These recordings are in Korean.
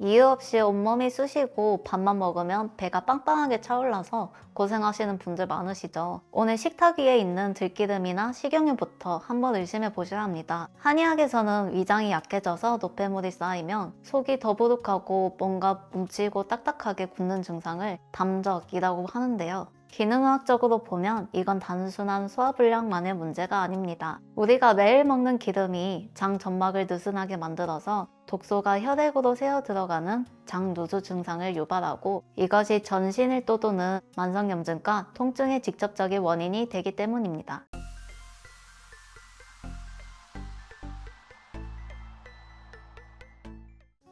이유 없이 온몸이 쑤시고 밥만 먹으면 배가 빵빵하게 차올라서 고생하시는 분들 많으시죠. 오늘 식탁 위에 있는 들기름이나 식용유부터 한번 의심해 보셔야 합니다. 한의학에서는 위장이 약해져서 노폐물이 쌓이면 속이 더부룩하고 뭔가 뭉치고 딱딱하게 굳는 증상을 담적이라고 하는데요. 기능의학적으로 보면 이건 단순한 소화불량만의 문제가 아닙니다. 우리가 매일 먹는 기름이 장 점막을 느슨하게 만들어서 독소가 혈액으로 새어 들어가는 장누수 증상을 유발하고 이것이 전신을 떠도는 만성염증과 통증의 직접적인 원인이 되기 때문입니다.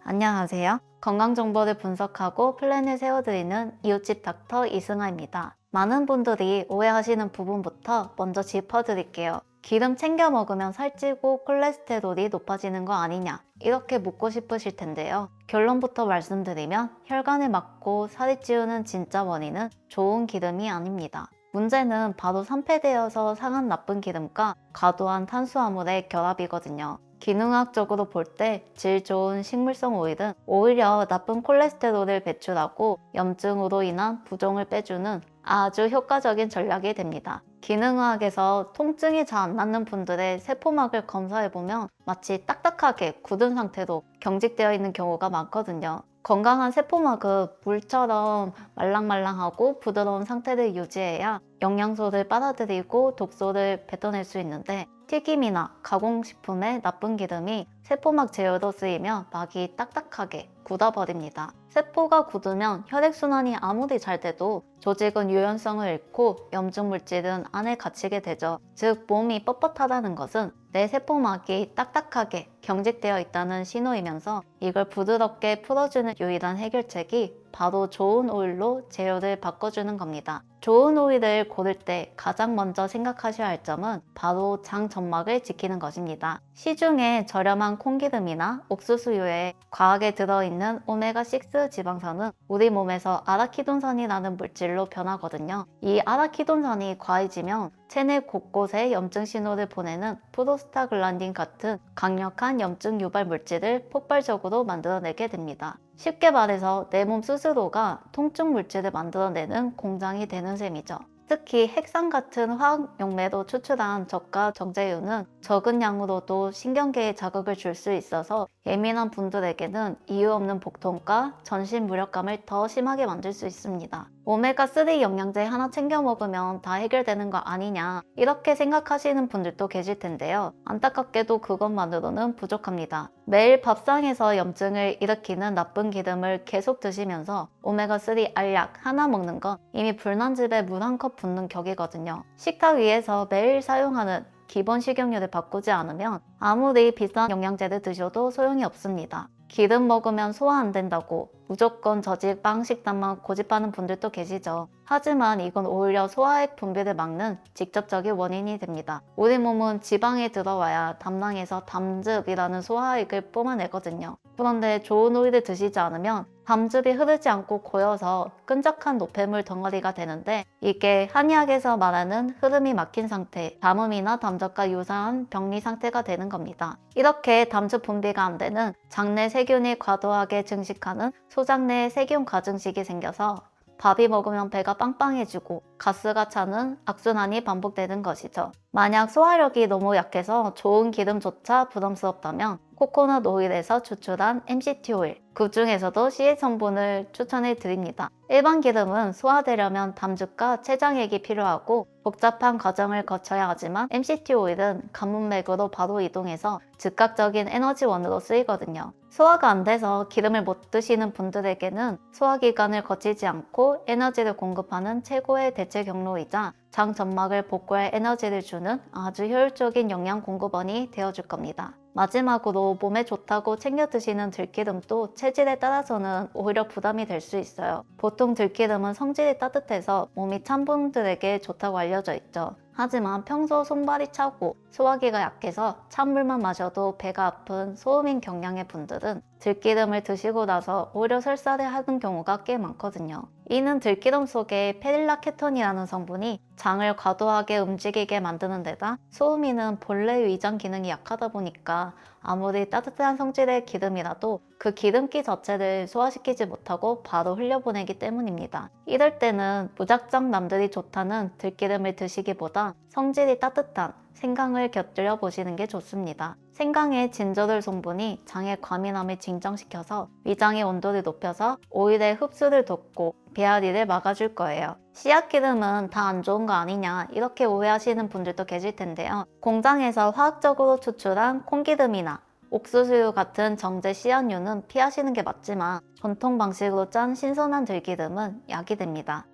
안녕하세요. 건강정보를 분석하고 플랜을 세워드리는 이웃집 닥터 이승아입니다. 많은 분들이 오해하시는 부분부터 먼저 짚어드릴게요. 기름 챙겨 먹으면 살찌고 콜레스테롤이 높아지는 거 아니냐 이렇게 묻고 싶으실 텐데요. 결론부터 말씀드리면 혈관을 막고 살이 찌우는 진짜 원인은 좋은 기름이 아닙니다. 문제는 바로 산패되어서 상한 나쁜 기름과 과도한 탄수화물의 결합이거든요. 기능학적으로 볼 때 질 좋은 식물성 오일은 오히려 나쁜 콜레스테롤을 배출하고 염증으로 인한 부종을 빼주는 아주 효과적인 전략이 됩니다. 기능의학에서 통증이 잘 안 낫는 분들의 세포막을 검사해보면 마치 딱딱하게 굳은 상태로 경직되어 있는 경우가 많거든요. 건강한 세포막은 물처럼 말랑말랑하고 부드러운 상태를 유지해야 영양소를 빨아들이고 독소를 뱉어낼 수 있는데 튀김이나 가공식품의 나쁜 기름이 세포막 제어로 쓰이며 막이 딱딱하게 굳어버립니다. 세포가 굳으면 혈액순환이 아무리 잘 돼도 조직은 유연성을 잃고 염증 물질은 안에 갇히게 되죠. 즉 몸이 뻣뻣하다는 것은 내 세포막이 딱딱하게 경직되어 있다는 신호이면서 이걸 부드럽게 풀어주는 유일한 해결책이 바로 좋은 오일로 제어를 바꿔주는 겁니다. 좋은 오일을 고를 때 가장 먼저 생각하셔야 할 점은 바로 장 점막을 지키는 것입니다. 시중에 저렴한 콩기름이나 옥수수유에 과하게 들어있는 오메가6 지방산은 우리 몸에서 아라키돈산이라는 물질로 변하거든요. 이 아라키돈산이 과해지면 체내 곳곳에 염증 신호를 보내는 프로스타글란딘 같은 강력한 염증 유발 물질을 폭발적으로 만들어내게 됩니다. 쉽게 말해서 내 몸 스스로가 통증 물질을 만들어내는 공장이 되는 셈이죠. 특히 핵산 같은 화학 용매로 추출한 저가 정제유는 적은 양으로도 신경계에 자극을 줄 수 있어서 예민한 분들에게는 이유 없는 복통과 전신 무력감을 더 심하게 만들 수 있습니다. 오메가3 영양제 하나 챙겨 먹으면 다 해결되는 거 아니냐 이렇게 생각하시는 분들도 계실 텐데요. 안타깝게도 그것만으로는 부족합니다. 매일 밥상에서 염증을 일으키는 나쁜 기름을 계속 드시면서 오메가3 알약 하나 먹는 건 이미 불난 집에 물 한 컵 붓는 격이거든요. 식탁 위에서 매일 사용하는 기본 식용유를 바꾸지 않으면 아무리 비싼 영양제를 드셔도 소용이 없습니다. 기름 먹으면 소화 안 된다고 무조건 저직 빵 식단만 고집하는 분들도 계시죠. 하지만 이건 오히려 소화액 분비를 막는 직접적인 원인이 됩니다. 우리 몸은 지방이 들어와야 담낭에서 담즙이라는 소화액을 뿜어내거든요. 그런데 좋은 오일을 드시지 않으면 담즙이 흐르지 않고 고여서 끈적한 노폐물 덩어리가 되는데 이게 한의학에서 말하는 흐름이 막힌 상태, 담음이나 담적과 유사한 병리 상태가 되는 겁니다. 이렇게 담즙 분비가 안 되는 장내 세균이 과도하게 증식하는 소장내 세균 과증식이 생겨서 밥이 먹으면 배가 빵빵해지고 가스가 차는 악순환이 반복되는 것이죠. 만약 소화력이 너무 약해서 좋은 기름조차 부담스럽다면 코코넛 오일에서 추출한 MCT 오일, 그 중에서도 CA 성분을 추천해 드립니다. 일반 기름은 소화되려면 담즙과 췌장액이 필요하고 복잡한 과정을 거쳐야 하지만 MCT 오일은 관문맥으로 바로 이동해서 즉각적인 에너지원으로 쓰이거든요. 소화가 안 돼서 기름을 못 드시는 분들에게는 소화기관을 거치지 않고 에너지를 공급하는 최고의 대체 경로이자 장 점막을 복구할 에너지를 주는 아주 효율적인 영양 공급원이 되어줄 겁니다. 마지막으로 몸에 좋다고 챙겨 드시는 들기름도 체질에 따라서는 오히려 부담이 될 수 있어요. 보통 들기름은 성질이 따뜻해서 몸이 찬 분들에게 좋다고 알려져 있죠. 하지만 평소 손발이 차고 소화기가 약해서 찬물만 마셔도 배가 아픈 소음인 경량의 분들은 들기름을 드시고 나서 오히려 설사를 하는 경우가 꽤 많거든요. 이는 들기름 속에 페릴라케톤이라는 성분이 장을 과도하게 움직이게 만드는 데다 소음인은 본래 위장 기능이 약하다 보니까 아무리 따뜻한 성질의 기름이라도 그 기름기 자체를 소화시키지 못하고 바로 흘려보내기 때문입니다. 이럴 때는 무작정 남들이 좋다는 들기름을 드시기보다 성질이 따뜻한 생강을 곁들여 보시는 게 좋습니다. 생강의 진저돌 성분이 장의 과민함을 진정시켜서 위장의 온도를 높여서 오일의 흡수를 돕고 배앓이를 막아줄 거예요. 씨앗기름은 다 안 좋은 거 아니냐 이렇게 오해하시는 분들도 계실 텐데요. 공장에서 화학적으로 추출한 콩기름이나 옥수수유 같은 정제 씨앗류는 피하시는 게 맞지만 전통 방식으로 짠 신선한 들기름은 약이 됩니다.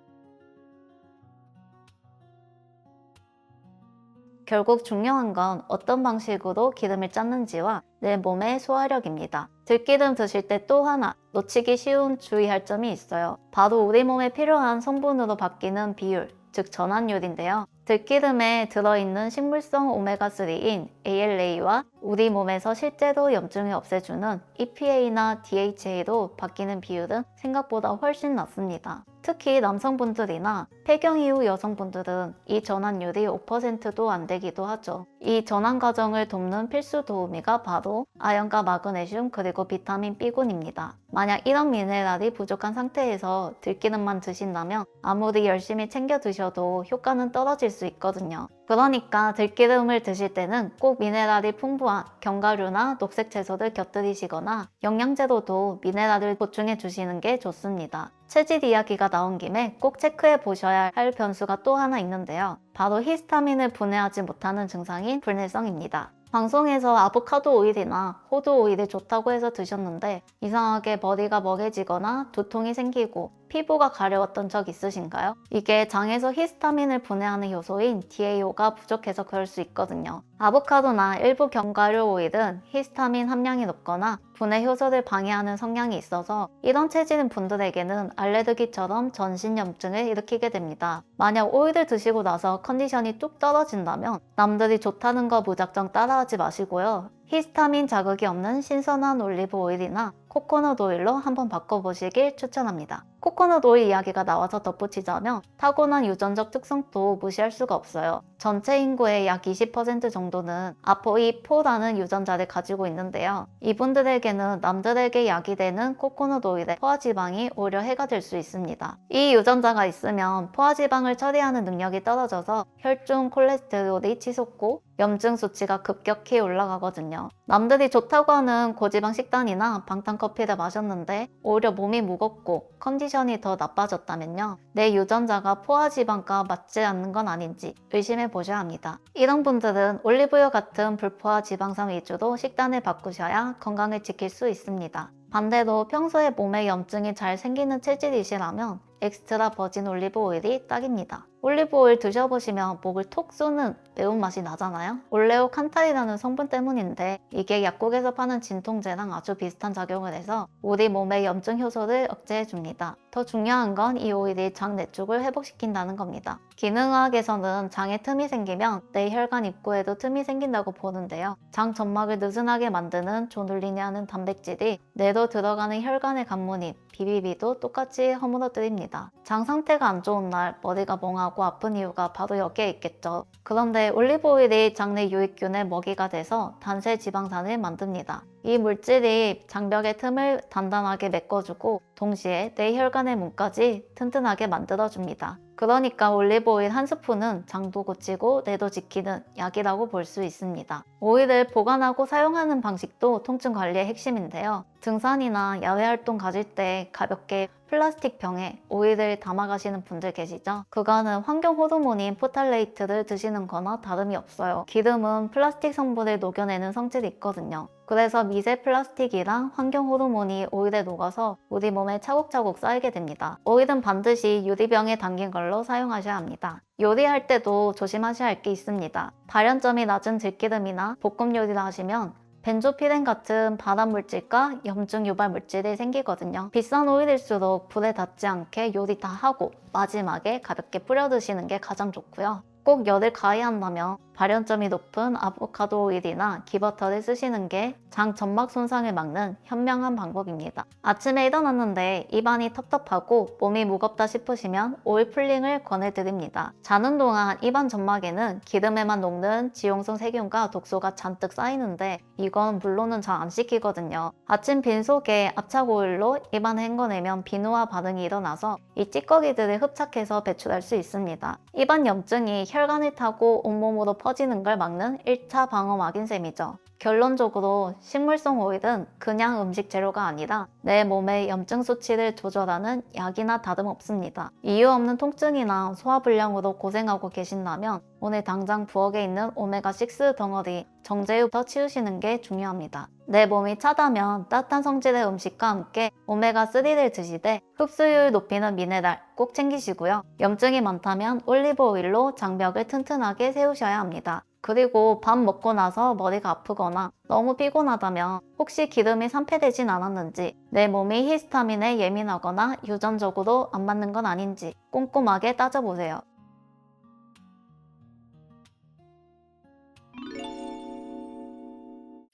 결국 중요한 건 어떤 방식으로 기름을 짰는지와 내 몸의 소화력입니다. 들기름 드실 때 또 하나 놓치기 쉬운 주의할 점이 있어요. 바로 우리 몸에 필요한 성분으로 바뀌는 비율, 즉 전환율인데요. 들기름에 들어있는 식물성 오메가3인 ALA와 우리 몸에서 실제로 염증을 없애주는 EPA나 DHA로 바뀌는 비율은 생각보다 훨씬 낮습니다. 특히 남성분들이나 폐경 이후 여성분들은 이 전환율이 5%도 안 되기도 하죠. 이 전환 과정을 돕는 필수 도우미가 바로 아연과 마그네슘 그리고 비타민 B군입니다. 만약 이런 미네랄이 부족한 상태에서 들기름만 드신다면 아무리 열심히 챙겨 드셔도 효과는 떨어질 수 있거든요. 그러니까 들기름을 드실 때는 꼭 미네랄이 풍부한 견과류나 녹색 채소를 곁들이시거나 영양제로도 미네랄을 보충해 주시는 게 좋습니다. 체질 이야기가 나온 김에 꼭 체크해 보셔야 할 변수가 또 하나 있는데요. 바로 히스타민을 분해하지 못하는 증상인 불내성입니다. 방송에서 아보카도 오일이나 호두 오일이 좋다고 해서 드셨는데 이상하게 머리가 멍해지거나 두통이 생기고 피부가 가려웠던 적 있으신가요? 이게 장에서 히스타민을 분해하는 효소인 DHA가 부족해서 그럴 수 있거든요. 아보카도나 일부 견과류 오일은 히스타민 함량이 높거나 분해 효소를 방해하는 성향이 있어서 이런 체질인 분들에게는 알레르기처럼 전신염증을 일으키게 됩니다. 만약 오일을 드시고 나서 컨디션이 뚝 떨어진다면 남들이 좋다는 거 무작정 따라하지 마시고요. 히스타민 자극이 없는 신선한 올리브 오일이나 코코넛 오일로 한번 바꿔보시길 추천합니다. 코코넛 오일 이야기가 나와서 덧붙이자면 타고난 유전적 특성도 무시할 수가 없어요. 전체 인구의 약 20% 정도는 아포E4라는 유전자를 가지고 있는데요. 이분들에게는 남들에게 약이 되는 코코넛 오일의 포화지방이 오히려 해가 될 수 있습니다. 이 유전자가 있으면 포화지방을 처리하는 능력이 떨어져서 혈중 콜레스테롤이 치솟고 염증 수치가 급격히 올라가거든요. 남들이 좋다고 하는 고지방 식단이나 방탄커피를 마셨는데 오히려 몸이 무겁고 컨디션이 더 나빠졌다면요. 내 유전자가 포화지방과 맞지 않는 건 아닌지 의심해 보셔야 합니다. 이런 분들은 올리브유 같은 불포화 지방산 위주로 식단을 바꾸셔야 건강을 지킬 수 있습니다. 반대로 평소에 몸에 염증이 잘 생기는 체질이시라면 엑스트라 버진 올리브 오일이 딱입니다. 올리브 오일 드셔보시면 목을 톡 쏘는 매운맛이 나잖아요. 올레오 칸탈이라는 성분 때문인데 이게 약국에서 파는 진통제랑 아주 비슷한 작용을 해서 우리 몸의 염증 효소를 억제해줍니다. 더 중요한 건 이 오일이 장 내축을 회복시킨다는 겁니다. 기능의학에서는 장에 틈이 생기면 내 혈관 입구에도 틈이 생긴다고 보는데요. 장 점막을 느슨하게 만드는 조눌린이라는 단백질이 뇌로 들어가는 혈관의 관문인 BBB도 똑같이 허물어뜨립니다. 장 상태가 안 좋은 날 머리가 멍하고 아픈 이유가 바로 여기에 있겠죠. 그런데 올리브 오일이 장내 유익균의 먹이가 돼서 단세 지방산을 만듭니다. 이 물질이 장벽의 틈을 단단하게 메꿔주고 동시에 내 혈관의 문까지 튼튼하게 만들어줍니다. 그러니까 올리브오일 한 스푼은 장도 고치고 뇌도 지키는 약이라고 볼 수 있습니다. 오일을 보관하고 사용하는 방식도 통증 관리의 핵심인데요. 등산이나 야외 활동 가실 때 가볍게 플라스틱 병에 오일을 담아 가시는 분들 계시죠? 그거는 환경 호르몬인 포탈레이트를 드시는 거나 다름이 없어요. 기름은 플라스틱 성분을 녹여내는 성질이 있거든요. 그래서 미세 플라스틱이랑 환경 호르몬이 오일에 녹아서 우리 몸에 차곡차곡 쌓이게 됩니다. 오일은 반드시 유리병에 담긴 걸로 사용하셔야 합니다. 요리할 때도 조심하셔야 할 게 있습니다. 발연점이 낮은 들기름이나 볶음 요리를 하시면 벤조피렌 같은 발암물질과 염증 유발 물질이 생기거든요. 비싼 오일일수록 불에 닿지 않게 요리 다 하고 마지막에 가볍게 뿌려 드시는 게 가장 좋고요. 꼭 열을 가해한다면 발연점이 높은 아보카도 오일이나 기버터를 쓰시는 게 장 점막 손상을 막는 현명한 방법입니다. 아침에 일어났는데 입안이 텁텁하고 몸이 무겁다 싶으시면 오일 풀링을 권해드립니다. 자는 동안 입안 점막에는 기름에만 녹는 지용성 세균과 독소가 잔뜩 쌓이는데 이건 물로는 잘 안 씻기거든요. 아침 빈속에 압착 오일로 입안을 헹궈내면 비누화 반응이 일어나서 이 찌꺼기들을 흡착해서 배출할 수 있습니다. 입안 염증이 혈관을 타고 온몸으로 퍼지는 걸 막는 1차 방어막인 셈이죠. 결론적으로 식물성 오일은 그냥 음식 재료가 아니라 내 몸의 염증 수치를 조절하는 약이나 다름없습니다. 이유 없는 통증이나 소화불량으로 고생하고 계신다면 오늘 당장 부엌에 있는 오메가6 덩어리 정제유부터 치우시는 게 중요합니다. 내 몸이 차다면 따뜻한 성질의 음식과 함께 오메가3를 드시되 흡수율 높이는 미네랄 꼭 챙기시고요. 염증이 많다면 올리브 오일로 장벽을 튼튼하게 세우셔야 합니다. 그리고 밥 먹고 나서 머리가 아프거나 너무 피곤하다면 혹시 기름이 산패되진 않았는지, 내 몸이 히스타민에 예민하거나 유전적으로 안 맞는 건 아닌지 꼼꼼하게 따져보세요.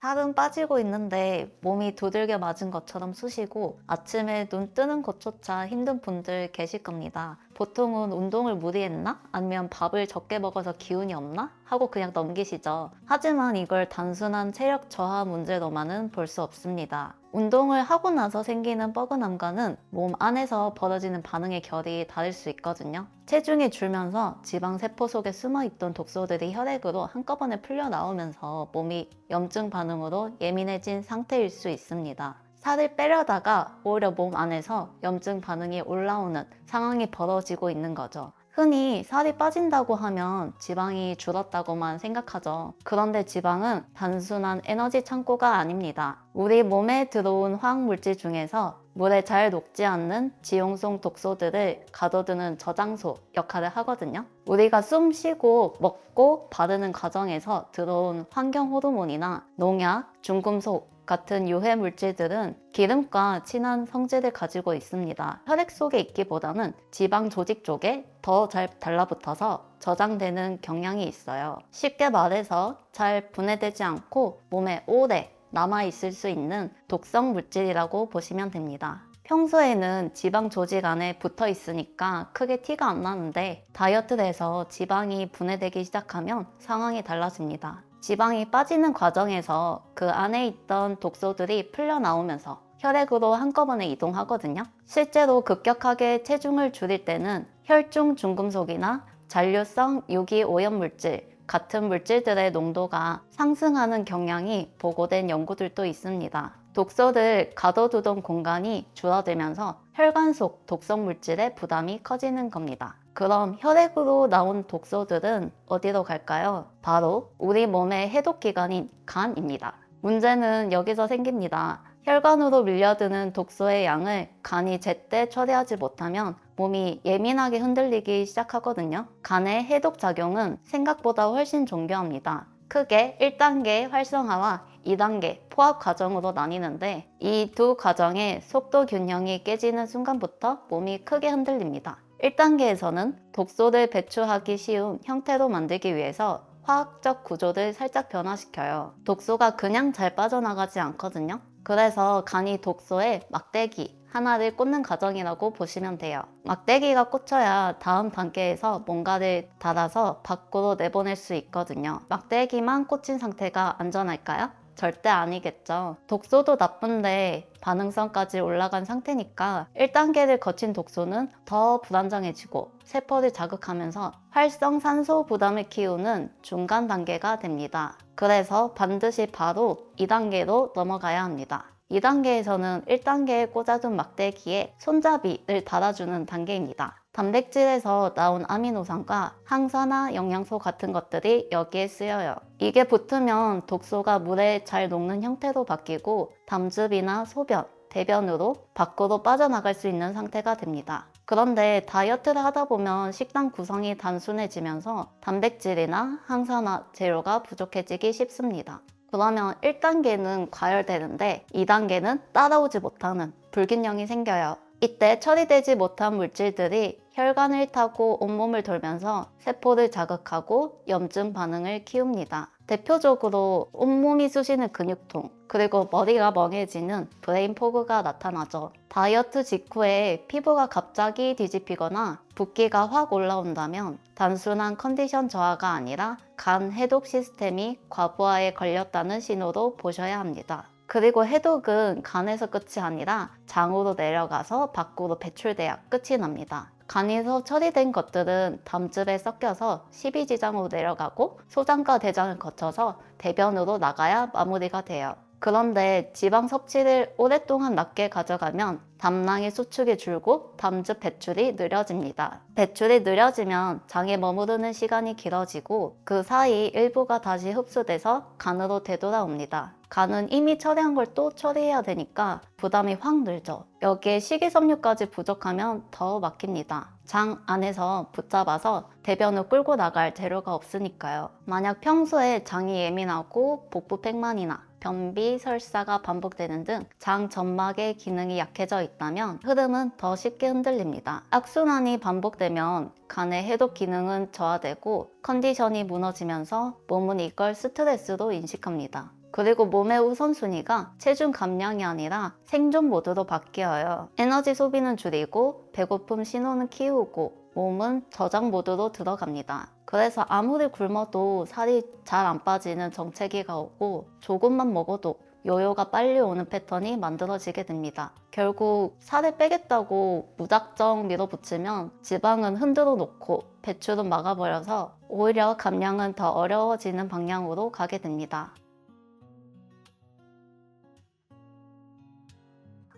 살은 빠지고 있는데 몸이 두들겨 맞은 것처럼 쑤시고 아침에 눈 뜨는 것조차 힘든 분들 계실 겁니다. 보통은 운동을 무리했나? 아니면 밥을 적게 먹어서 기운이 없나? 하고 그냥 넘기시죠. 하지만 이걸 단순한 체력 저하 문제로만은 볼 수 없습니다. 운동을 하고 나서 생기는 뻐근함과는 몸 안에서 벌어지는 반응의 결이 다를 수 있거든요. 체중이 줄면서 지방 세포 속에 숨어있던 독소들이 혈액으로 한꺼번에 풀려 나오면서 몸이 염증 반응으로 예민해진 상태일 수 있습니다. 살을 빼려다가 오히려 몸 안에서 염증 반응이 올라오는 상황이 벌어지고 있는 거죠. 흔히 살이 빠진다고 하면 지방이 줄었다고만 생각하죠. 그런데 지방은 단순한 에너지 창고가 아닙니다. 우리 몸에 들어온 화학물질 중에서 물에 잘 녹지 않는 지용성 독소들을 가둬두는 저장소 역할을 하거든요. 우리가 숨 쉬고 먹고 바르는 과정에서 들어온 환경 호르몬이나 농약, 중금속 같은 유해 물질들은 기름과 친한 성질을 가지고 있습니다. 혈액 속에 있기보다는 지방 조직 쪽에 더 잘 달라붙어서 저장되는 경향이 있어요. 쉽게 말해서 잘 분해되지 않고 몸에 오래 남아있을 수 있는 독성 물질이라고 보시면 됩니다. 평소에는 지방 조직 안에 붙어 있으니까 크게 티가 안 나는데 다이어트를 해서 지방이 분해되기 시작하면 상황이 달라집니다. 지방이 빠지는 과정에서 그 안에 있던 독소들이 풀려 나오면서 혈액으로 한꺼번에 이동하거든요. 실제로 급격하게 체중을 줄일 때는 혈중 중금속이나 잔류성 유기 오염물질 같은 물질들의 농도가 상승하는 경향이 보고된 연구들도 있습니다. 독소를 가둬두던 공간이 줄어들면서 혈관 속 독성 물질의 부담이 커지는 겁니다. 그럼 혈액으로 나온 독소들은 어디로 갈까요? 바로 우리 몸의 해독기관인 간입니다. 문제는 여기서 생깁니다. 혈관으로 밀려드는 독소의 양을 간이 제때 처리하지 못하면 몸이 예민하게 흔들리기 시작하거든요. 간의 해독 작용은 생각보다 훨씬 정교합니다. 크게 1단계 활성화와 2단계 포합 과정으로 나뉘는데 이 두 과정의 속도 균형이 깨지는 순간부터 몸이 크게 흔들립니다. 1단계에서는 독소를 배출하기 쉬운 형태로 만들기 위해서 화학적 구조를 살짝 변화시켜요. 독소가 그냥 잘 빠져나가지 않거든요. 그래서 간이 독소에 막대기 하나를 꽂는 과정이라고 보시면 돼요. 막대기가 꽂혀야 다음 단계에서 뭔가를 달아서 밖으로 내보낼 수 있거든요. 막대기만 꽂힌 상태가 안전할까요? 절대 아니겠죠. 독소도 나쁜데 반응성까지 올라간 상태니까 1단계를 거친 독소는 더 불안정해지고 세포를 자극하면서 활성산소 부담을 키우는 중간 단계가 됩니다. 그래서 반드시 바로 2단계로 넘어가야 합니다. 2단계에서는 1단계에 꽂아둔 막대기에 손잡이를 달아주는 단계입니다. 단백질에서 나온 아미노산과 항산화 영양소 같은 것들이 여기에 쓰여요. 이게 붙으면 독소가 물에 잘 녹는 형태로 바뀌고 담즙이나 소변, 대변으로 밖으로 빠져나갈 수 있는 상태가 됩니다. 그런데 다이어트를 하다 보면 식단 구성이 단순해지면서 단백질이나 항산화 재료가 부족해지기 쉽습니다. 그러면 1단계는 과열되는데 2단계는 따라오지 못하는 불균형이 생겨요. 이때 처리되지 못한 물질들이 혈관을 타고 온몸을 돌면서 세포를 자극하고 염증 반응을 키웁니다. 대표적으로 온몸이 쑤시는 근육통, 그리고 머리가 멍해지는 브레인 포그가 나타나죠. 다이어트 직후에 피부가 갑자기 뒤집히거나 붓기가 확 올라온다면 단순한 컨디션 저하가 아니라 간 해독 시스템이 과부하에 걸렸다는 신호로 보셔야 합니다. 그리고 해독은 간에서 끝이 아니라 장으로 내려가서 밖으로 배출돼야 끝이 납니다. 간에서 처리된 것들은 담즙에 섞여서 십이지장으로 내려가고 소장과 대장을 거쳐서 대변으로 나가야 마무리가 돼요. 그런데 지방 섭취를 오랫동안 낮게 가져가면 담낭의 수축이 줄고 담즙 배출이 느려집니다. 배출이 느려지면 장에 머무르는 시간이 길어지고 그 사이 일부가 다시 흡수돼서 간으로 되돌아옵니다. 간은 이미 처리한 걸 또 처리해야 되니까 부담이 확 늘죠. 여기에 식이섬유까지 부족하면 더 막힙니다. 장 안에서 붙잡아서 대변을 끌고 나갈 재료가 없으니까요. 만약 평소에 장이 예민하고 복부팽만이나 변비, 설사가 반복되는 등 장 점막의 기능이 약해져 있다면 흐름은 더 쉽게 흔들립니다. 악순환이 반복되면 간의 해독 기능은 저하되고 컨디션이 무너지면서 몸은 이걸 스트레스로 인식합니다. 그리고 몸의 우선순위가 체중 감량이 아니라 생존 모드로 바뀌어요. 에너지 소비는 줄이고 배고픔 신호는 키우고 몸은 저장 모드로 들어갑니다. 그래서 아무리 굶어도 살이 잘 안 빠지는 정체기가 오고 조금만 먹어도 요요가 빨리 오는 패턴이 만들어지게 됩니다. 결국 살을 빼겠다고 무작정 밀어붙이면 지방은 흔들어 놓고 배출은 막아버려서 오히려 감량은 더 어려워지는 방향으로 가게 됩니다.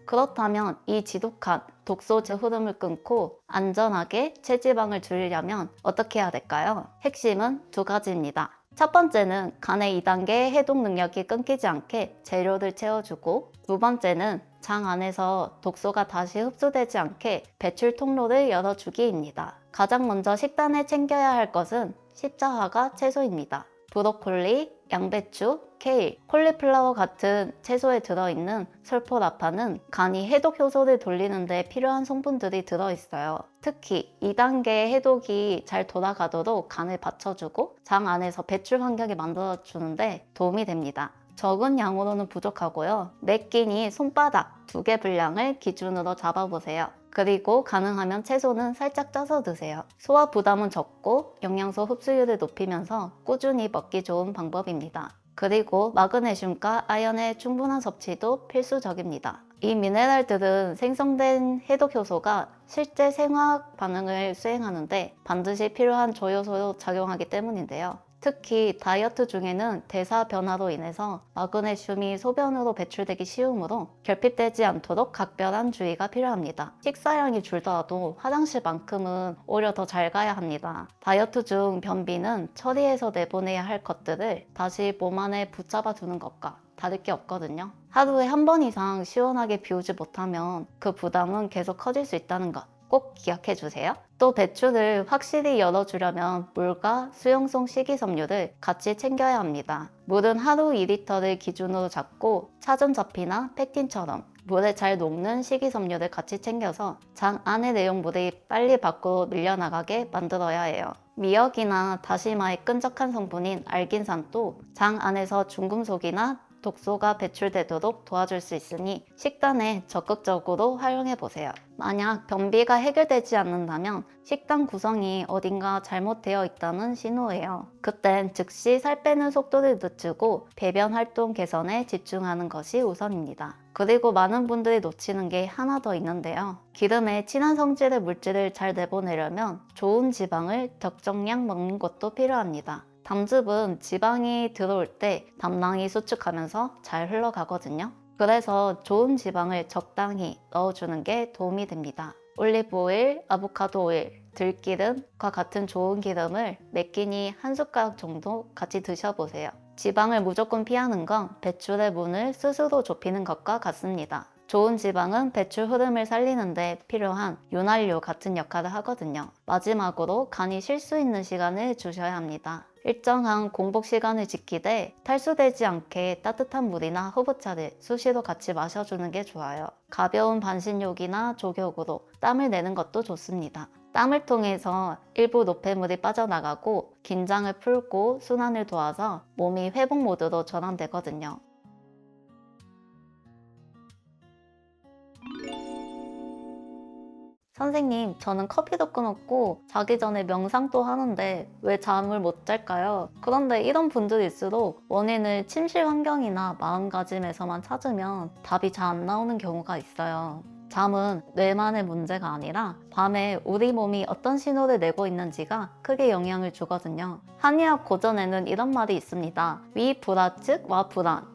그렇다면 이 지독한 독소제 흐름을 끊고 안전하게 체지방을 줄이려면 어떻게 해야 될까요? 핵심은 두 가지입니다. 첫 번째는 간의 2단계 해독 능력이 끊기지 않게 재료를 채워주고, 두 번째는 장 안에서 독소가 다시 흡수되지 않게 배출 통로를 열어주기입니다. 가장 먼저 식단에 챙겨야 할 것은 십자화가 채소입니다. 브로콜리, 양배추, 케일, 콜리플라워 같은 채소에 들어있는 설포라파는 간이 해독 효소를 돌리는 데 필요한 성분들이 들어있어요. 특히 2단계 해독이 잘 돌아가도록 간을 받쳐주고 장 안에서 배출 환경을 만들어주는데 도움이 됩니다. 적은 양으로는 부족하고요. 매 끼니 손바닥 2개 분량을 기준으로 잡아보세요. 그리고 가능하면 채소는 살짝 쪄서 드세요. 소화 부담은 적고 영양소 흡수율을 높이면서 꾸준히 먹기 좋은 방법입니다. 그리고 마그네슘과 아연의 충분한 섭취도 필수적입니다. 이 미네랄들은 생성된 해독 효소가 실제 생화학 반응을 수행하는데 반드시 필요한 조효소로 작용하기 때문인데요. 특히 다이어트 중에는 대사 변화로 인해서 마그네슘이 소변으로 배출되기 쉬우므로 결핍되지 않도록 각별한 주의가 필요합니다. 식사량이 줄더라도 화장실만큼은 오히려 더 잘 가야 합니다. 다이어트 중 변비는 처리해서 내보내야 할 것들을 다시 몸 안에 붙잡아 두는 것과 다를 게 없거든요. 하루에 한 번 이상 시원하게 비우지 못하면 그 부담은 계속 커질 수 있다는 것 꼭 기억해 주세요. 또 배출을 확실히 열어주려면 물과 수용성 식이섬유를 같이 챙겨야 합니다. 물은 하루 2리터를 기준으로 잡고 차전자피나 팩틴처럼 물에 잘 녹는 식이섬유를 같이 챙겨서 장 안의 내용물이 빨리 밖으로 밀려나가게 만들어야 해요. 미역이나 다시마의 끈적한 성분인 알긴산도 장 안에서 중금속이나 독소가 배출되도록 도와줄 수 있으니 식단에 적극적으로 활용해보세요. 만약 변비가 해결되지 않는다면 식단 구성이 어딘가 잘못되어 있다는 신호예요. 그땐 즉시 살 빼는 속도를 늦추고 배변 활동 개선에 집중하는 것이 우선입니다. 그리고 많은 분들이 놓치는 게 하나 더 있는데요. 기름에 친한 성질의 물질을 잘 내보내려면 좋은 지방을 적정량 먹는 것도 필요합니다. 담즙은 지방이 들어올 때 담낭이 수축하면서 잘 흘러가거든요. 그래서 좋은 지방을 적당히 넣어주는 게 도움이 됩니다. 올리브 오일, 아보카도 오일, 들기름과 같은 좋은 기름을 매 끼니 한 숟가락 정도 같이 드셔보세요. 지방을 무조건 피하는 건 배출의 문을 스스로 좁히는 것과 같습니다. 좋은 지방은 배출 흐름을 살리는 데 필요한 윤활유 같은 역할을 하거든요. 마지막으로 간이 쉴 수 있는 시간을 주셔야 합니다. 일정한 공복 시간을 지키되 탈수되지 않게 따뜻한 물이나 허브차를 수시로 같이 마셔주는 게 좋아요. 가벼운 반신욕이나 족욕으로 땀을 내는 것도 좋습니다. 땀을 통해서 일부 노폐물이 빠져나가고 긴장을 풀고 순환을 도와서 몸이 회복 모드로 전환되거든요. 선생님, 저는 커피도 끊었고 자기 전에 명상도 하는데 왜 잠을 못 잘까요? 그런데 이런 분들일수록 원인을 침실 환경이나 마음가짐에서만 찾으면 답이 잘 안 나오는 경우가 있어요. 잠은 뇌만의 문제가 아니라 밤에 우리 몸이 어떤 신호를 내고 있는지가 크게 영향을 주거든요. 한의학 고전에는 이런 말이 있습니다. 위 불화즉 와 불안.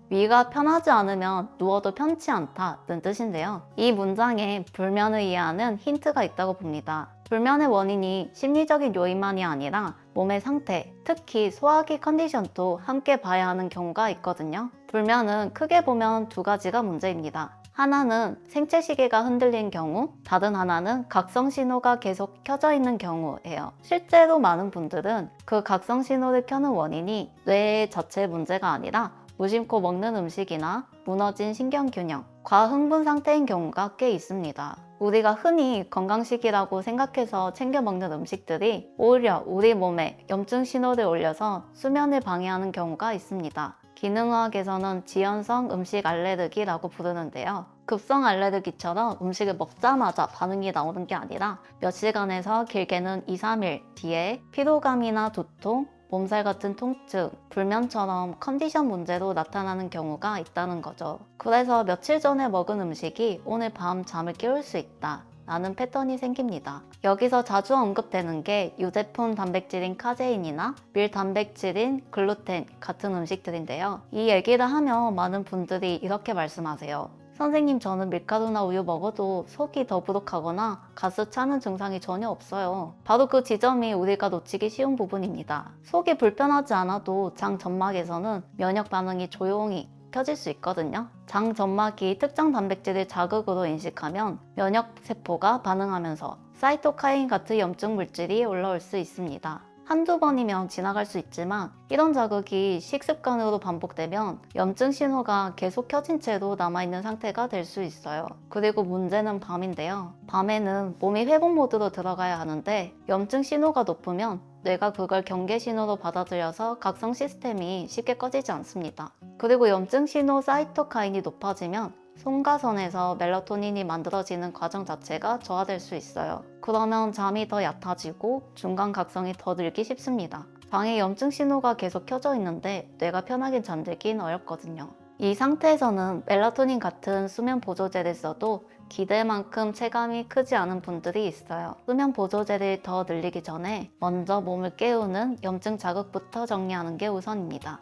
위가 편하지 않으면 누워도 편치 않다는 뜻인데요. 이 문장에 불면을 이해하는 힌트가 있다고 봅니다. 불면의 원인이 심리적인 요인만이 아니라 몸의 상태, 특히 소화기 컨디션도 함께 봐야 하는 경우가 있거든요. 불면은 크게 보면 두 가지가 문제입니다. 하나는 생체 시계가 흔들린 경우, 다른 하나는 각성 신호가 계속 켜져 있는 경우예요. 실제로 많은 분들은 그 각성 신호를 켜는 원인이 뇌 자체 문제가 아니라 무심코 먹는 음식이나 무너진 신경균형, 과흥분 상태인 경우가 꽤 있습니다. 우리가 흔히 건강식이라고 생각해서 챙겨 먹는 음식들이 오히려 우리 몸에 염증 신호를 올려서 수면을 방해하는 경우가 있습니다. 기능의학에서는 지연성 음식 알레르기라고 부르는데요. 급성 알레르기처럼 음식을 먹자마자 반응이 나오는 게 아니라 몇 시간에서 길게는 2, 3일 뒤에 피로감이나 두통, 몸살 같은 통증, 불면처럼 컨디션 문제로 나타나는 경우가 있다는 거죠. 그래서 며칠 전에 먹은 음식이 오늘 밤 잠을 깨울 수 있다 라는 패턴이 생깁니다. 여기서 자주 언급되는 게 유제품 단백질인 카제인이나 밀 단백질인 글루텐 같은 음식들인데요. 이 얘기를 하면 많은 분들이 이렇게 말씀하세요. 선생님, 저는 밀가루나 우유 먹어도 속이 더부룩하거나 가스 차는 증상이 전혀 없어요. 바로 그 지점이 우리가 놓치기 쉬운 부분입니다. 속이 불편하지 않아도 장 점막에서는 면역 반응이 조용히 켜질 수 있거든요. 장 점막이 특정 단백질을 자극으로 인식하면 면역 세포가 반응하면서 사이토카인 같은 염증 물질이 올라올 수 있습니다. 한두 번이면 지나갈 수 있지만 이런 자극이 식습관으로 반복되면 염증 신호가 계속 켜진 채로 남아있는 상태가 될 수 있어요. 그리고 문제는 밤인데요. 밤에는 몸이 회복 모드로 들어가야 하는데 염증 신호가 높으면 뇌가 그걸 경계 신호로 받아들여서 각성 시스템이 쉽게 꺼지지 않습니다. 그리고 염증 신호 사이토카인이 높아지면 송가선에서 멜라토닌이 만들어지는 과정 자체가 저하될 수 있어요. 그러면 잠이 더 얕아지고 중간 각성이 더 늘기 쉽습니다. 방에 염증 신호가 계속 켜져 있는데 뇌가 편하게 잠들긴 어렵거든요. 이 상태에서는 멜라토닌 같은 수면 보조제를 써도 기대만큼 체감이 크지 않은 분들이 있어요. 수면 보조제를 더 늘리기 전에 먼저 몸을 깨우는 염증 자극부터 정리하는 게 우선입니다.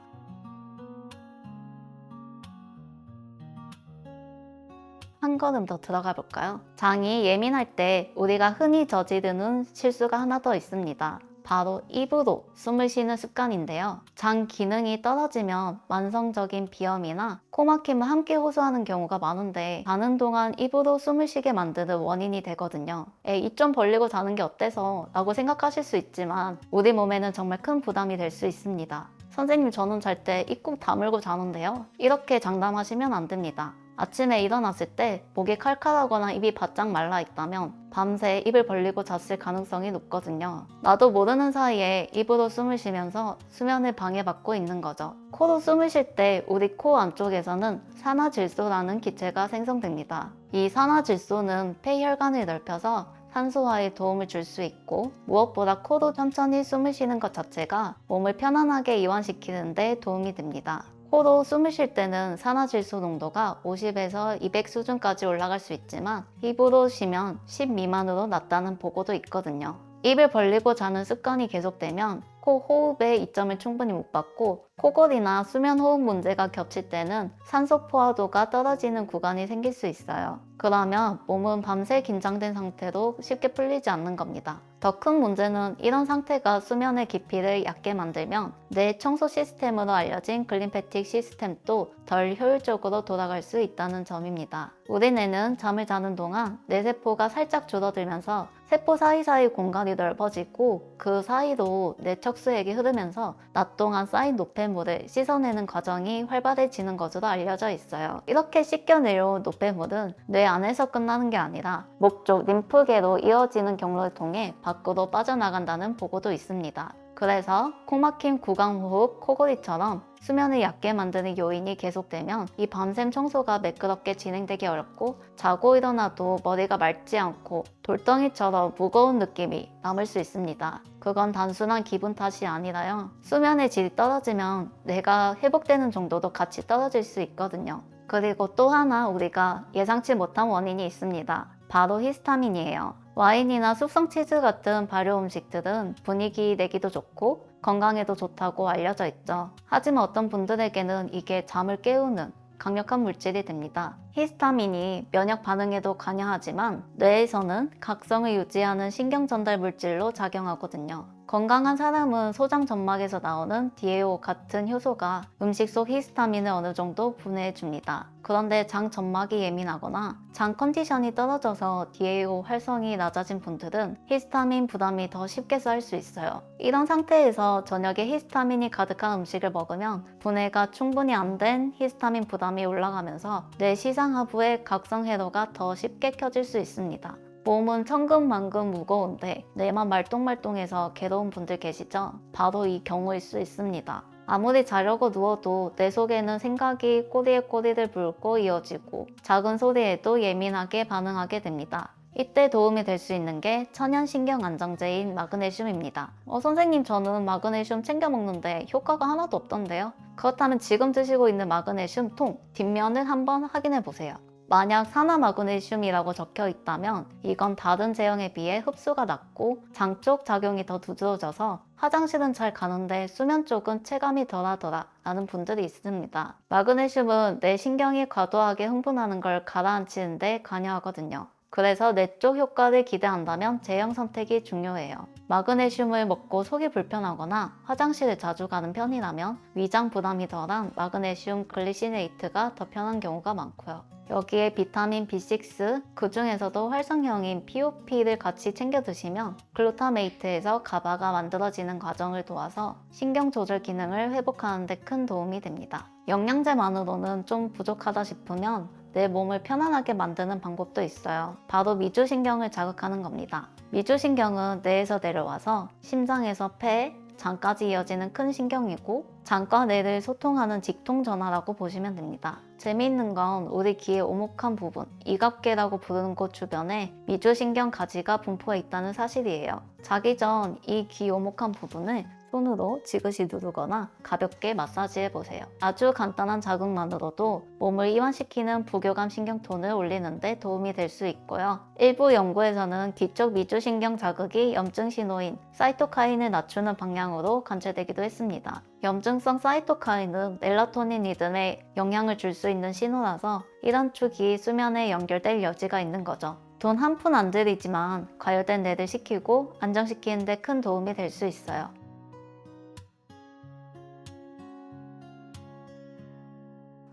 한 걸음 더 들어가 볼까요? 장이 예민할 때 우리가 흔히 저지르는 실수가 하나 더 있습니다. 바로 입으로 숨을 쉬는 습관인데요. 장 기능이 떨어지면 만성적인 비염이나 코막힘을 함께 호소하는 경우가 많은데 자는 동안 입으로 숨을 쉬게 만드는 원인이 되거든요. 입 좀 벌리고 자는 게 어때서? 라고 생각하실 수 있지만 우리 몸에는 정말 큰 부담이 될 수 있습니다. 선생님, 저는 잘 때 입 꼭 다물고 자는데요. 이렇게 장담하시면 안 됩니다. 아침에 일어났을 때 목이 칼칼하거나 입이 바짝 말라 있다면 밤새 입을 벌리고 잤을 가능성이 높거든요. 나도 모르는 사이에 입으로 숨을 쉬면서 수면을 방해받고 있는 거죠. 코로 숨을 쉴 때 우리 코 안쪽에서는 산화질소라는 기체가 생성됩니다. 이 산화질소는 폐혈관을 넓혀서 산소화에 도움을 줄 수 있고 무엇보다 코로 천천히 숨을 쉬는 것 자체가 몸을 편안하게 이완시키는 데 도움이 됩니다. 코로 숨을 쉴 때는 산화질소 농도가 50에서 200 수준까지 올라갈 수 있지만 입으로 쉬면 10 미만으로 낮다는 보고도 있거든요. 입을 벌리고 자는 습관이 계속되면 코 호흡의 이점을 충분히 못 받고 코골이나 수면 호흡 문제가 겹칠 때는 산소 포화도가 떨어지는 구간이 생길 수 있어요. 그러면 몸은 밤새 긴장된 상태로 쉽게 풀리지 않는 겁니다. 더 큰 문제는 이런 상태가 수면의 깊이를 얕게 만들면 뇌 청소 시스템으로 알려진 글림페틱 시스템도 덜 효율적으로 돌아갈 수 있다는 점입니다. 우리 뇌는 잠을 자는 동안 뇌세포가 살짝 줄어들면서 세포 사이사이 공간이 넓어지고 그 사이로 뇌척수액이 흐르면서 낮 동안 쌓인 노폐물을 씻어내는 과정이 활발해지는 것으로 알려져 있어요. 이렇게 씻겨내려온 노폐물은 뇌 안에서 끝나는 게 아니라 목 쪽 림프계로 이어지는 경로를 통해 밖으로 빠져나간다는 보고도 있습니다. 그래서 코막힘, 구강호흡, 코골이처럼 수면을 얕게 만드는 요인이 계속되면 이 밤샘 청소가 매끄럽게 진행되기 어렵고 자고 일어나도 머리가 맑지 않고 돌덩이처럼 무거운 느낌이 남을 수 있습니다. 그건 단순한 기분 탓이 아니라요. 수면의 질이 떨어지면 뇌가 회복되는 정도도 같이 떨어질 수 있거든요. 그리고 또 하나 우리가 예상치 못한 원인이 있습니다. 바로 히스타민이에요. 와인이나 숙성 치즈 같은 발효 음식들은 분위기 내기도 좋고 건강에도 좋다고 알려져 있죠. 하지만 어떤 분들에게는 이게 잠을 깨우는 강력한 물질이 됩니다. 히스타민이 면역 반응에도 관여하지만 뇌에서는 각성을 유지하는 신경 전달 물질로 작용하거든요. 건강한 사람은 소장 점막에서 나오는 DHO 같은 효소가 음식 속 히스타민을 어느 정도 분해해 줍니다. 그런데 장 점막이 예민하거나 장 컨디션이 떨어져서 DHO 활성이 낮아진 분들은 히스타민 부담이 더 쉽게 쌓일 수 있어요. 이런 상태에서 저녁에 히스타민이 가득한 음식을 먹으면 분해가 충분히 안 된 히스타민 부담이 올라가면서 뇌 시상하부의 각성 회로가 더 쉽게 켜질 수 있습니다. 몸은 천근만근 무거운데 뇌만 말똥말똥해서 괴로운 분들 계시죠? 바로 이 경우일 수 있습니다. 아무리 자려고 누워도 뇌 속에는 생각이 꼬리에 꼬리를 물고 이어지고 작은 소리에도 예민하게 반응하게 됩니다. 이때 도움이 될 수 있는 게 천연신경 안정제인 마그네슘입니다. 선생님 저는 마그네슘 챙겨 먹는데 효과가 하나도 없던데요? 그렇다면 지금 드시고 있는 마그네슘 통 뒷면을 한번 확인해 보세요. 만약 산화 마그네슘이라고 적혀 있다면 이건 다른 제형에 비해 흡수가 낮고 장 쪽 작용이 더 두드러져서 화장실은 잘 가는데 수면 쪽은 체감이 덜하더라 라는 분들이 있습니다. 마그네슘은 뇌 신경이 과도하게 흥분하는 걸 가라앉히는 데 관여하거든요. 그래서 뇌 쪽 효과를 기대한다면 제형 선택이 중요해요. 마그네슘을 먹고 속이 불편하거나 화장실을 자주 가는 편이라면 위장 부담이 덜한 마그네슘 글리시네이트가 더 편한 경우가 많고요. 여기에 비타민 B6, 그 중에서도 활성형인 POP를 같이 챙겨 드시면 글루타메이트에서 가바가 만들어지는 과정을 도와서 신경 조절 기능을 회복하는 데 큰 도움이 됩니다. 영양제만으로는 좀 부족하다 싶으면 내 몸을 편안하게 만드는 방법도 있어요. 바로 미주신경을 자극하는 겁니다. 미주신경은 뇌에서 내려와서 심장에서 폐, 장까지 이어지는 큰 신경이고 장과 뇌를 소통하는 직통전화라고 보시면 됩니다. 재미있는 건 우리 귀의 오목한 부분, 이갑계라고 부르는 곳 주변에 미주신경 가지가 분포해 있다는 사실이에요. 자기 전 이 귀 오목한 부분을 손으로 지그시 누르거나 가볍게 마사지해 보세요. 아주 간단한 자극만으로도 몸을 이완시키는 부교감 신경톤을 올리는 데 도움이 될 수 있고요. 일부 연구에서는 귀 쪽 미주신경 자극이 염증 신호인 사이토카인을 낮추는 방향으로 관찰되기도 했습니다. 염증성 사이토카인은 멜라토닌 리듬에 영향을 줄 수 있는 신호라서 이런 축이 수면에 연결될 여지가 있는 거죠. 돈 한 푼 안 들이지만 과열된 뇌를 식히고 안정시키는 데 큰 도움이 될 수 있어요.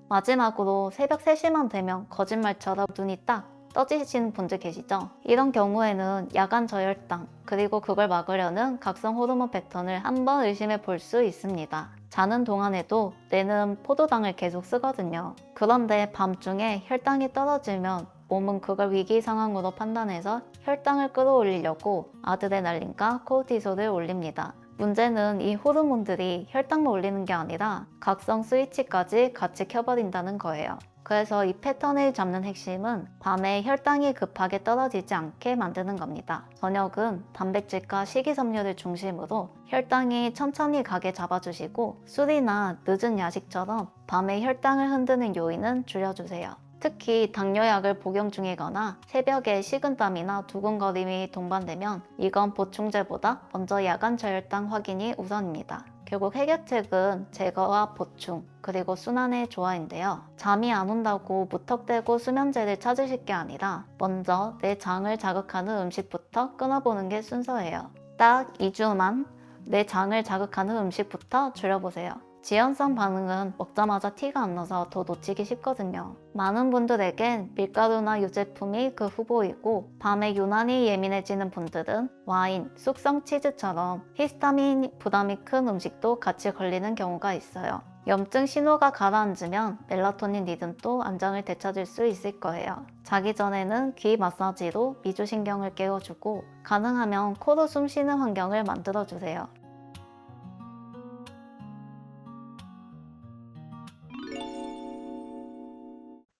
마지막으로 새벽 3시만 되면 거짓말처럼 눈이 딱 떠지시는 분들 계시죠? 이런 경우에는 야간 저혈당, 그리고 그걸 막으려는 각성 호르몬 패턴을 한번 의심해 볼 수 있습니다. 자는 동안에도 뇌는 포도당을 계속 쓰거든요. 그런데 밤중에 혈당이 떨어지면 몸은 그걸 위기 상황으로 판단해서 혈당을 끌어올리려고 아드레날린과 코르티솔을 올립니다. 문제는 이 호르몬들이 혈당만 올리는 게 아니라 각성 스위치까지 같이 켜버린다는 거예요. 그래서 이 패턴을 잡는 핵심은 밤에 혈당이 급하게 떨어지지 않게 만드는 겁니다. 저녁은 단백질과 식이섬유를 중심으로 혈당이 천천히 가게 잡아주시고 술이나 늦은 야식처럼 밤에 혈당을 흔드는 요인은 줄여주세요. 특히 당뇨약을 복용 중이거나 새벽에 식은땀이나 두근거림이 동반되면 이건 보충제보다 먼저 야간 저혈당 확인이 우선입니다. 결국 해결책은 제거와 보충, 그리고 순환의 조화인데요. 잠이 안 온다고 무턱대고 수면제를 찾으실 게 아니라 먼저 내 장을 자극하는 음식부터 끊어보는 게 순서예요. 딱 2주만 내 장을 자극하는 음식부터 줄여보세요. 지연성 반응은 먹자마자 티가 안 나서 더 놓치기 쉽거든요. 많은 분들에겐 밀가루나 유제품이 그 후보이고, 밤에 유난히 예민해지는 분들은 와인, 숙성 치즈처럼 히스타민 부담이 큰 음식도 같이 걸리는 경우가 있어요. 염증 신호가 가라앉으면 멜라토닌 리듬도 안정을 되찾을 수 있을 거예요. 자기 전에는 귀 마사지로 미주신경을 깨워주고, 가능하면 코로 숨 쉬는 환경을 만들어주세요.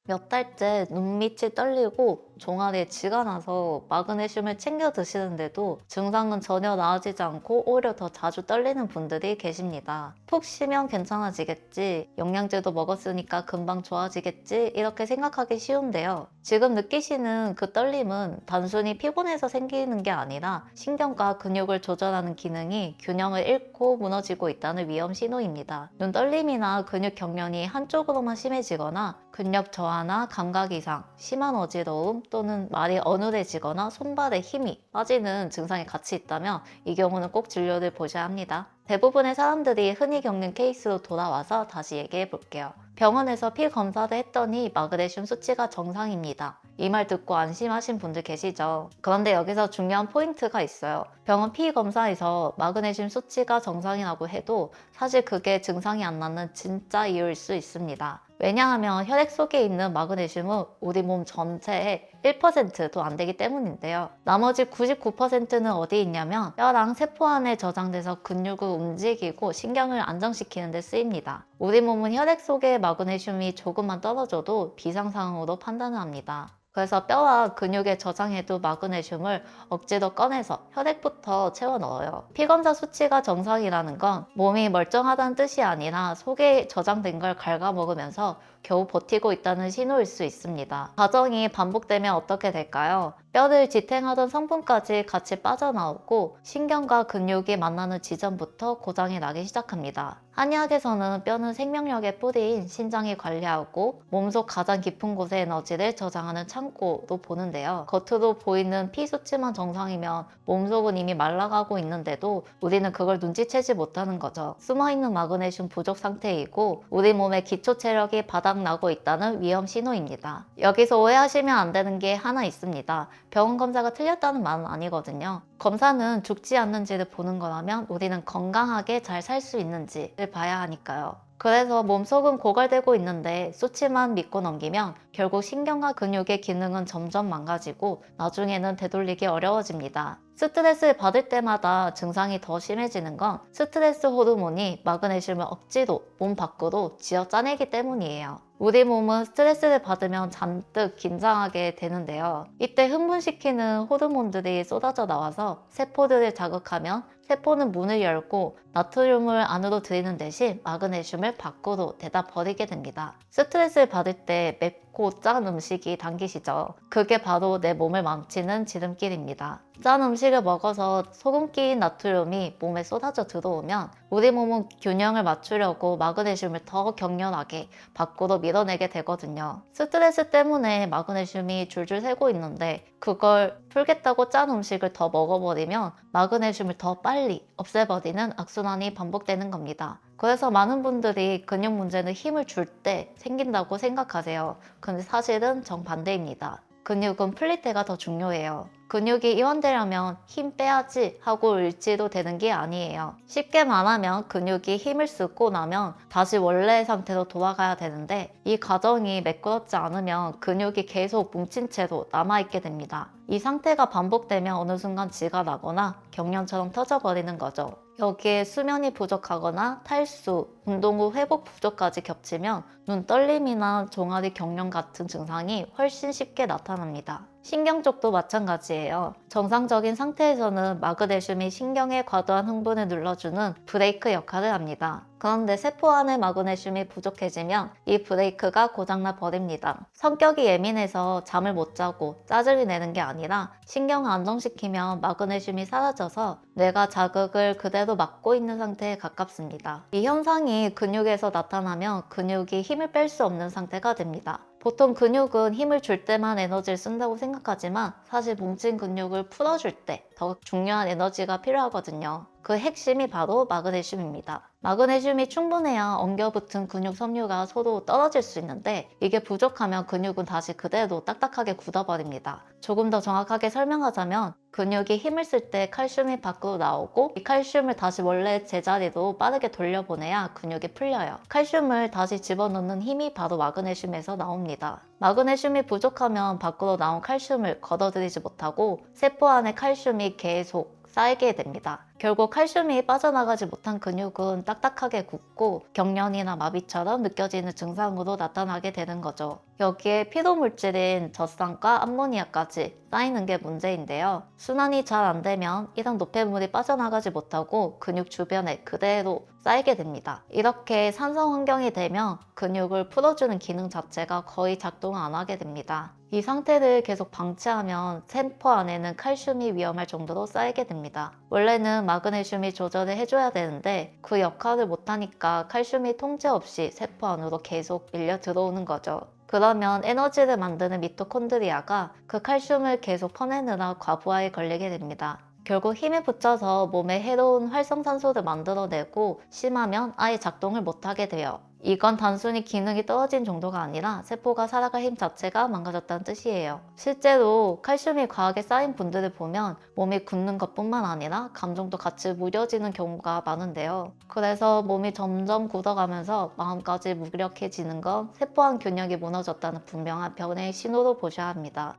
몇 달째 눈밑이 떨리고 종아리에 쥐가 나서 마그네슘을 챙겨 드시는데도 증상은 전혀 나아지지 않고 오히려 더 자주 떨리는 분들이 계십니다. 푹 쉬면 괜찮아지겠지, 영양제도 먹었으니까 금방 좋아지겠지, 이렇게 생각하기 쉬운데요. 지금 느끼시는 그 떨림은 단순히 피곤해서 생기는 게 아니라 신경과 근육을 조절하는 기능이 균형을 잃고 무너지고 있다는 위험 신호입니다. 눈 떨림이나 근육 경련이 한쪽으로만 심해지거나 근력 저하나 감각 이상, 심한 어지러움 또는 말이 어눌해지거나 손발에 힘이 빠지는 증상이 같이 있다면 이 경우는 꼭 진료를 보셔야 합니다. 대부분의 사람들이 흔히 겪는 케이스로 돌아와서 다시 얘기해 볼게요. 병원에서 피 검사를 했더니 마그네슘 수치가 정상입니다. 이 말 듣고 안심하신 분들 계시죠? 그런데 여기서 중요한 포인트가 있어요. 병원 피 검사에서 마그네슘 수치가 정상이라고 해도 사실 그게 증상이 안 나는 진짜 이유일 수 있습니다. 왜냐하면 혈액 속에 있는 마그네슘은 우리 몸 전체의 1%도 안 되기 때문인데요. 나머지 99%는 어디 있냐면 뼈랑 세포 안에 저장돼서 근육을 움직이고 신경을 안정시키는 데 쓰입니다. 우리 몸은 혈액 속에 마그네슘이 조금만 떨어져도 비상사항으로 판단을 합니다. 그래서 뼈와 근육에 저장해둔 마그네슘을 억지로 꺼내서 혈액부터 채워 넣어요. 피검사 수치가 정상이라는 건 몸이 멀쩡하다는 뜻이 아니라 속에 저장된 걸 갉아먹으면서 겨우 버티고 있다는 신호일 수 있습니다. 과정이 반복되면 어떻게 될까요? 뼈를 지탱하던 성분까지 같이 빠져나오고 신경과 근육이 만나는 지점부터 고장이 나기 시작합니다. 한의학에서는 뼈는 생명력의 뿌리인 신장이 관리하고 몸속 가장 깊은 곳의 에너지를 저장하는 창고로 보는데요. 겉으로 보이는 피 수치만 정상이면 몸속은 이미 말라가고 있는데도 우리는 그걸 눈치채지 못하는 거죠. 숨어있는 마그네슘 부족 상태이고 우리 몸의 기초 체력이 바닥나고 있다는 위험 신호입니다. 여기서 오해하시면 안 되는 게 하나 있습니다. 병원 검사가 틀렸다는 말은 아니거든요. 검사는 죽지 않는지를 보는 거라면 우리는 건강하게 잘 살 수 있는지를 봐야 하니까요. 그래서 몸속은 고갈되고 있는데 수치만 믿고 넘기면 결국 신경과 근육의 기능은 점점 망가지고 나중에는 되돌리기 어려워집니다. 스트레스를 받을 때마다 증상이 더 심해지는 건 스트레스 호르몬이 마그네슘을 억지로 몸 밖으로 쥐어 짜내기 때문이에요. 우리 몸은 스트레스를 받으면 잔뜩 긴장하게 되는데요. 이때 흥분시키는 호르몬들이 쏟아져 나와서 세포들을 자극하면 세포는 문을 열고 나트륨을 안으로 들이는 대신 마그네슘을 밖으로 대다 버리게 됩니다. 스트레스를 받을 때 맵고 짠 음식이 당기시죠? 그게 바로 내 몸을 망치는 지름길입니다. 짠 음식을 먹어서 소금 끼인 나트륨이 몸에 쏟아져 들어오면 우리 몸은 균형을 맞추려고 마그네슘을 더 격렬하게 밖으로 밀어내게 되거든요. 스트레스 때문에 마그네슘이 줄줄 새고 있는데 그걸 풀겠다고 짠 음식을 더 먹어버리면 마그네슘을 더 빨리 없애버리는 악순환이 반복되는 겁니다. 그래서 많은 분들이 근육 문제는 힘을 줄 때 생긴다고 생각하세요. 근데 사실은 정반대입니다. 근육은 풀릴 때가 더 중요해요. 근육이 이완되려면 힘 빼야지 하고 일지도 되는 게 아니에요. 쉽게 말하면 근육이 힘을 쓰고 나면 다시 원래 상태로 돌아가야 되는데 이 과정이 매끄럽지 않으면 근육이 계속 뭉친 채로 남아있게 됩니다. 이 상태가 반복되면 어느 순간 쥐가 나거나 경련처럼 터져버리는 거죠. 여기에 수면이 부족하거나 탈수, 운동 후 회복 부족까지 겹치면 눈 떨림이나 종아리 경련 같은 증상이 훨씬 쉽게 나타납니다. 신경 쪽도 마찬가지예요. 정상적인 상태에서는 마그네슘이 신경의 과도한 흥분을 눌러주는 브레이크 역할을 합니다. 그런데 세포 안에 마그네슘이 부족해지면 이 브레이크가 고장나 버립니다. 성격이 예민해서 잠을 못 자고 짜증이 내는 게 아니라 신경을 안정시키면 마그네슘이 사라져서 뇌가 자극을 그대로 막고 있는 상태에 가깝습니다. 이 현상이 근육에서 나타나면 근육이 힘을 뺄 수 없는 상태가 됩니다. 보통 근육은 힘을 줄 때만 에너지를 쓴다고 생각하지만 사실 뭉친 근육을 풀어줄 때 더 중요한 에너지가 필요하거든요. 그 핵심이 바로 마그네슘입니다. 마그네슘이 충분해야 엉겨붙은 근육 섬유가 서로 떨어질 수 있는데 이게 부족하면 근육은 다시 그대로 딱딱하게 굳어버립니다. 조금 더 정확하게 설명하자면 근육이 힘을 쓸 때 칼슘이 밖으로 나오고 이 칼슘을 다시 원래 제자리로 빠르게 돌려보내야 근육이 풀려요. 칼슘을 다시 집어넣는 힘이 바로 마그네슘에서 나옵니다. 마그네슘이 부족하면 밖으로 나온 칼슘을 걷어들이지 못하고 세포 안에 칼슘이 계속 쌓이게 됩니다. 결국 칼슘이 빠져나가지 못한 근육은 딱딱하게 굳고 경련이나 마비처럼 느껴지는 증상으로 나타나게 되는 거죠. 여기에 피로물질인 젖산과 암모니아까지 쌓이는 게 문제인데요. 순환이 잘 안 되면 이런 노폐물이 빠져나가지 못하고 근육 주변에 그대로 쌓이게 됩니다. 이렇게 산성 환경이 되면 근육을 풀어주는 기능 자체가 거의 작동을 안 하게 됩니다. 이 상태를 계속 방치하면 세포 안에는 칼슘이 위험할 정도로 쌓이게 됩니다. 원래는 마그네슘이 조절을 해줘야 되는데 그 역할을 못하니까 칼슘이 통제 없이 세포 안으로 계속 밀려 들어오는 거죠. 그러면 에너지를 만드는 미토콘드리아가 그 칼슘을 계속 퍼내느라 과부하에 걸리게 됩니다. 결국 힘에 붙여서 몸에 해로운 활성산소를 만들어내고 심하면 아예 작동을 못하게 돼요. 이건 단순히 기능이 떨어진 정도가 아니라 세포가 살아갈 힘 자체가 망가졌다는 뜻이에요. 실제로 칼슘이 과하게 쌓인 분들을 보면 몸이 굳는 것뿐만 아니라 감정도 같이 무뎌지는 경우가 많은데요. 그래서 몸이 점점 굳어가면서 마음까지 무력해지는 건 세포 안 균형이 무너졌다는 분명한 변화의 신호로 보셔야 합니다.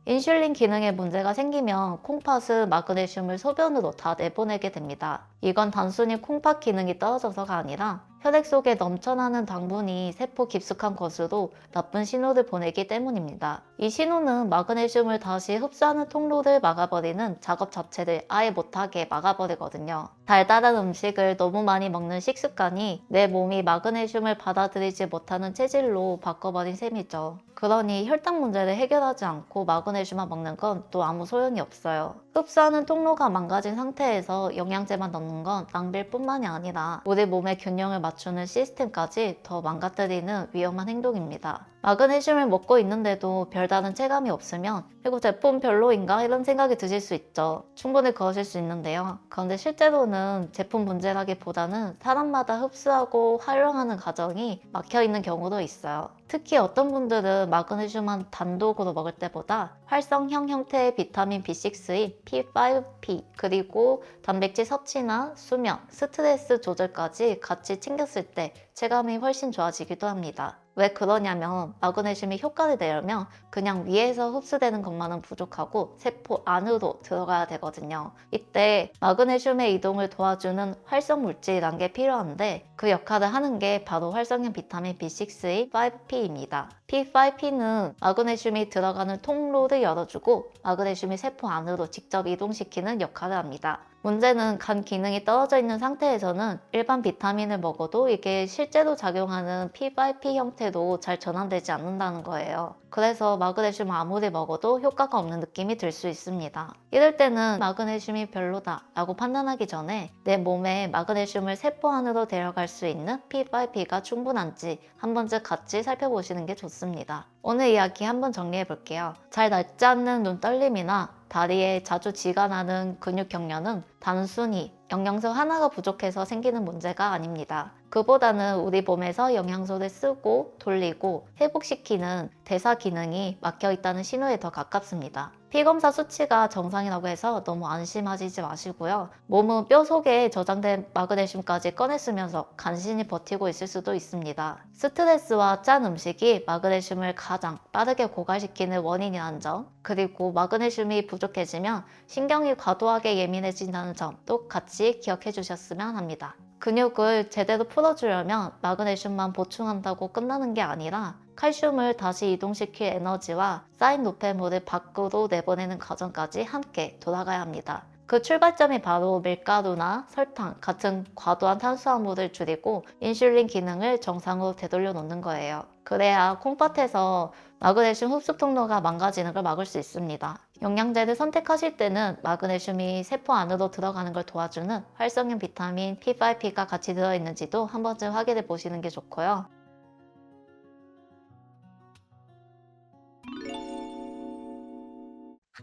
인슐린 기능에 문제가 생기면 콩팥은 마그네슘을 소변으로 다 내보내게 됩니다. 이건 단순히 콩팥 기능이 떨어져서가 아니라 혈액 속에 넘쳐나는 당분이 세포 깊숙한 곳으로 나쁜 신호를 보내기 때문입니다. 이 신호는 마그네슘을 다시 흡수하는 통로를 막아버리는 작업 자체를 아예 못하게 막아버리거든요. 달달한 음식을 너무 많이 먹는 식습관이 내 몸이 마그네슘을 받아들이지 못하는 체질로 바꿔버린 셈이죠. 그러니 혈당 문제를 해결하지 않고 마그네슘만 먹는 건 또 아무 소용이 없어요. 흡수하는 통로가 망가진 상태에서 영양제만 넣는 건 낭비일 뿐만이 아니라 우리 몸의 균형을 맞추는 시스템까지 더 망가뜨리는 위험한 행동입니다. 마그네슘을 먹고 있는데도 별다른 체감이 없으면 이거 제품 별로인가? 이런 생각이 드실 수 있죠. 충분히 그러실 수 있는데요. 그런데 실제로는 제품 문제라기보다는 사람마다 흡수하고 활용하는 과정이 막혀있는 경우도 있어요. 특히 어떤 분들은 마그네슘만 단독으로 먹을 때보다 활성형 형태의 비타민 B6인 P5P 그리고 단백질 섭취나 수면, 스트레스 조절까지 같이 챙겼을 때 체감이 훨씬 좋아지기도 합니다. 왜 그러냐면 마그네슘이 효과를 내려면 그냥 위에서 흡수되는 것만은 부족하고 세포 안으로 들어가야 되거든요. 이때 마그네슘의 이동을 도와주는 활성 물질이란 게 필요한데 그 역할을 하는 게 바로 활성형 비타민 B6의 5P입니다. P5P는 마그네슘이 들어가는 통로를 열어주고 마그네슘이 세포 안으로 직접 이동시키는 역할을 합니다. 문제는 간 기능이 떨어져 있는 상태에서는 일반 비타민을 먹어도 이게 실제로 작용하는 P5P 형태로 잘 전환되지 않는다는 거예요. 그래서 마그네슘을 아무리 먹어도 효과가 없는 느낌이 들 수 있습니다. 이럴 때는 마그네슘이 별로다 라고 판단하기 전에 내 몸에 마그네슘을 세포 안으로 데려갈 수 있는 P5P가 충분한지 한 번쯤 같이 살펴보시는 게 좋습니다. 오늘 이야기 한번 정리해 볼게요. 잘 낫지 않는 눈 떨림이나 다리에 자주 쥐가 나는 근육 경련은 단순히 영양소 하나가 부족해서 생기는 문제가 아닙니다. 그보다는 우리 몸에서 영양소를 쓰고 돌리고 회복시키는 대사 기능이 막혀 있다는 신호에 더 가깝습니다. 피검사 수치가 정상이라고 해서 너무 안심하시지 마시고요. 몸은 뼈 속에 저장된 마그네슘까지 꺼내쓰면서 간신히 버티고 있을 수도 있습니다. 스트레스와 짠 음식이 마그네슘을 가장 빠르게 고갈시키는 원인이라는 점, 그리고 마그네슘이 부족해지면 신경이 과도하게 예민해진다는 점도 같이 기억해 주셨으면 합니다. 근육을 제대로 풀어주려면 마그네슘만 보충한다고 끝나는 게 아니라 칼슘을 다시 이동시킬 에너지와 쌓인 노폐물을 밖으로 내보내는 과정까지 함께 돌아가야 합니다. 그 출발점이 바로 밀가루나 설탕 같은 과도한 탄수화물을 줄이고 인슐린 기능을 정상으로 되돌려 놓는 거예요. 그래야 콩팥에서 마그네슘 흡수 통로가 망가지는 걸 막을 수 있습니다. 영양제를 선택하실 때는 마그네슘이 세포 안으로 들어가는 걸 도와주는 활성형 비타민 P5P가 같이 들어있는지도 한 번쯤 확인해 보시는 게 좋고요.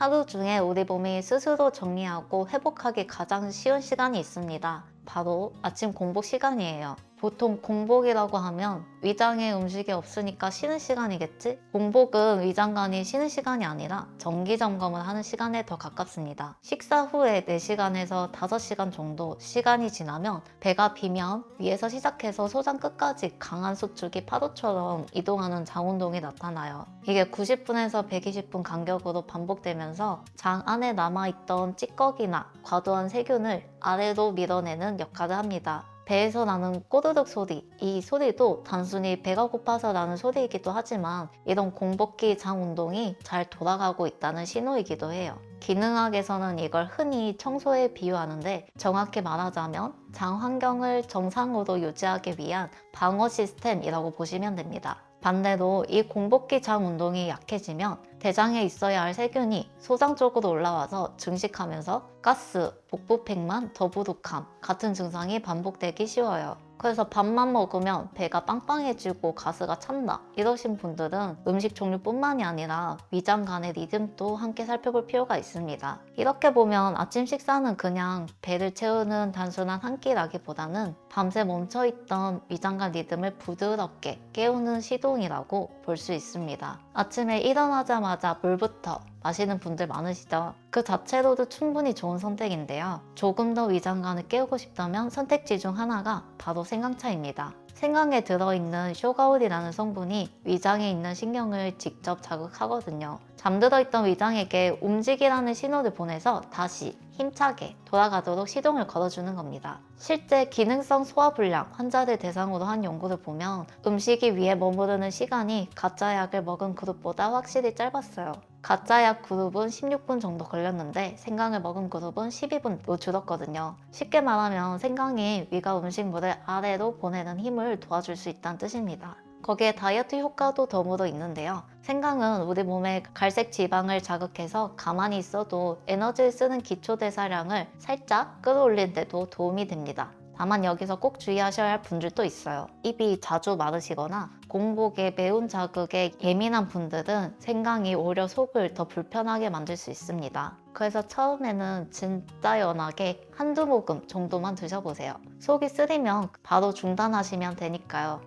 하루 중에 우리 몸이 스스로 정리하고 회복하기 가장 쉬운 시간이 있습니다. 바로 아침 공복 시간이에요. 보통 공복이라고 하면 위장에 음식이 없으니까 쉬는 시간이겠지? 공복은 위장관이 쉬는 시간이 아니라 정기 점검을 하는 시간에 더 가깝습니다. 식사 후에 4시간에서 5시간 정도 시간이 지나면 배가 비면 위에서 시작해서 소장 끝까지 강한 수축이 파도처럼 이동하는 장운동이 나타나요. 이게 90분에서 120분 간격으로 반복되면서 장 안에 남아있던 찌꺼기나 과도한 세균을 아래로 밀어내는 역할을 합니다. 배에서 나는 꼬르륵 소리, 이 소리도 단순히 배가 고파서 나는 소리이기도 하지만 이런 공복기 장 운동이 잘 돌아가고 있다는 신호이기도 해요. 기능학에서는 이걸 흔히 청소에 비유하는데 정확히 말하자면 장 환경을 정상으로 유지하기 위한 방어 시스템이라고 보시면 됩니다. 반대로 이 공복기 장 운동이 약해지면 대장에 있어야 할 세균이 소장 쪽으로 올라와서 증식하면서 가스, 복부팽만, 더부룩함 같은 증상이 반복되기 쉬워요. 그래서 밥만 먹으면 배가 빵빵해지고 가스가 찬다 이러신 분들은 음식 종류뿐만이 아니라 위장 간의 리듬도 함께 살펴볼 필요가 있습니다. 이렇게 보면 아침 식사는 그냥 배를 채우는 단순한 한 끼라기보다는 밤새 멈춰있던 위장 간 리듬을 부드럽게 깨우는 시동이라고 볼 수 있습니다. 아침에 일어나자마자 물부터 마시는 분들 많으시죠? 그 자체로도 충분히 좋은 선택인데요. 조금 더 위장관을 깨우고 싶다면 선택지 중 하나가 바로 생강차입니다. 생강에 들어있는 쇼가올이라는 성분이 위장에 있는 신경을 직접 자극하거든요. 잠들어 있던 위장에게 움직이라는 신호를 보내서 다시 힘차게 돌아가도록 시동을 걸어주는 겁니다. 실제 기능성 소화불량 환자들 대상으로 한 연구를 보면 음식이 위에 머무르는 시간이 가짜 약을 먹은 그룹보다 확실히 짧았어요. 가짜 약 그룹은 16분 정도 걸렸는데 생강을 먹은 그룹은 12분로 줄었거든요. 쉽게 말하면 생강이 위가 음식물을 아래로 보내는 힘을 도와줄 수 있다는 뜻입니다. 거기에 다이어트 효과도 더불어 있는데요. 생강은 우리 몸의 갈색 지방을 자극해서 가만히 있어도 에너지를 쓰는 기초대사량을 살짝 끌어올리는 데도 도움이 됩니다. 다만 여기서 꼭 주의하셔야 할 분들도 있어요. 입이 자주 마르시거나 공복에 매운 자극에 예민한 분들은 생강이 오히려 속을 더 불편하게 만들 수 있습니다. 그래서 처음에는 진짜 연하게 한두 모금 정도만 드셔보세요. 속이 쓰리면 바로 중단하시면 되니까요.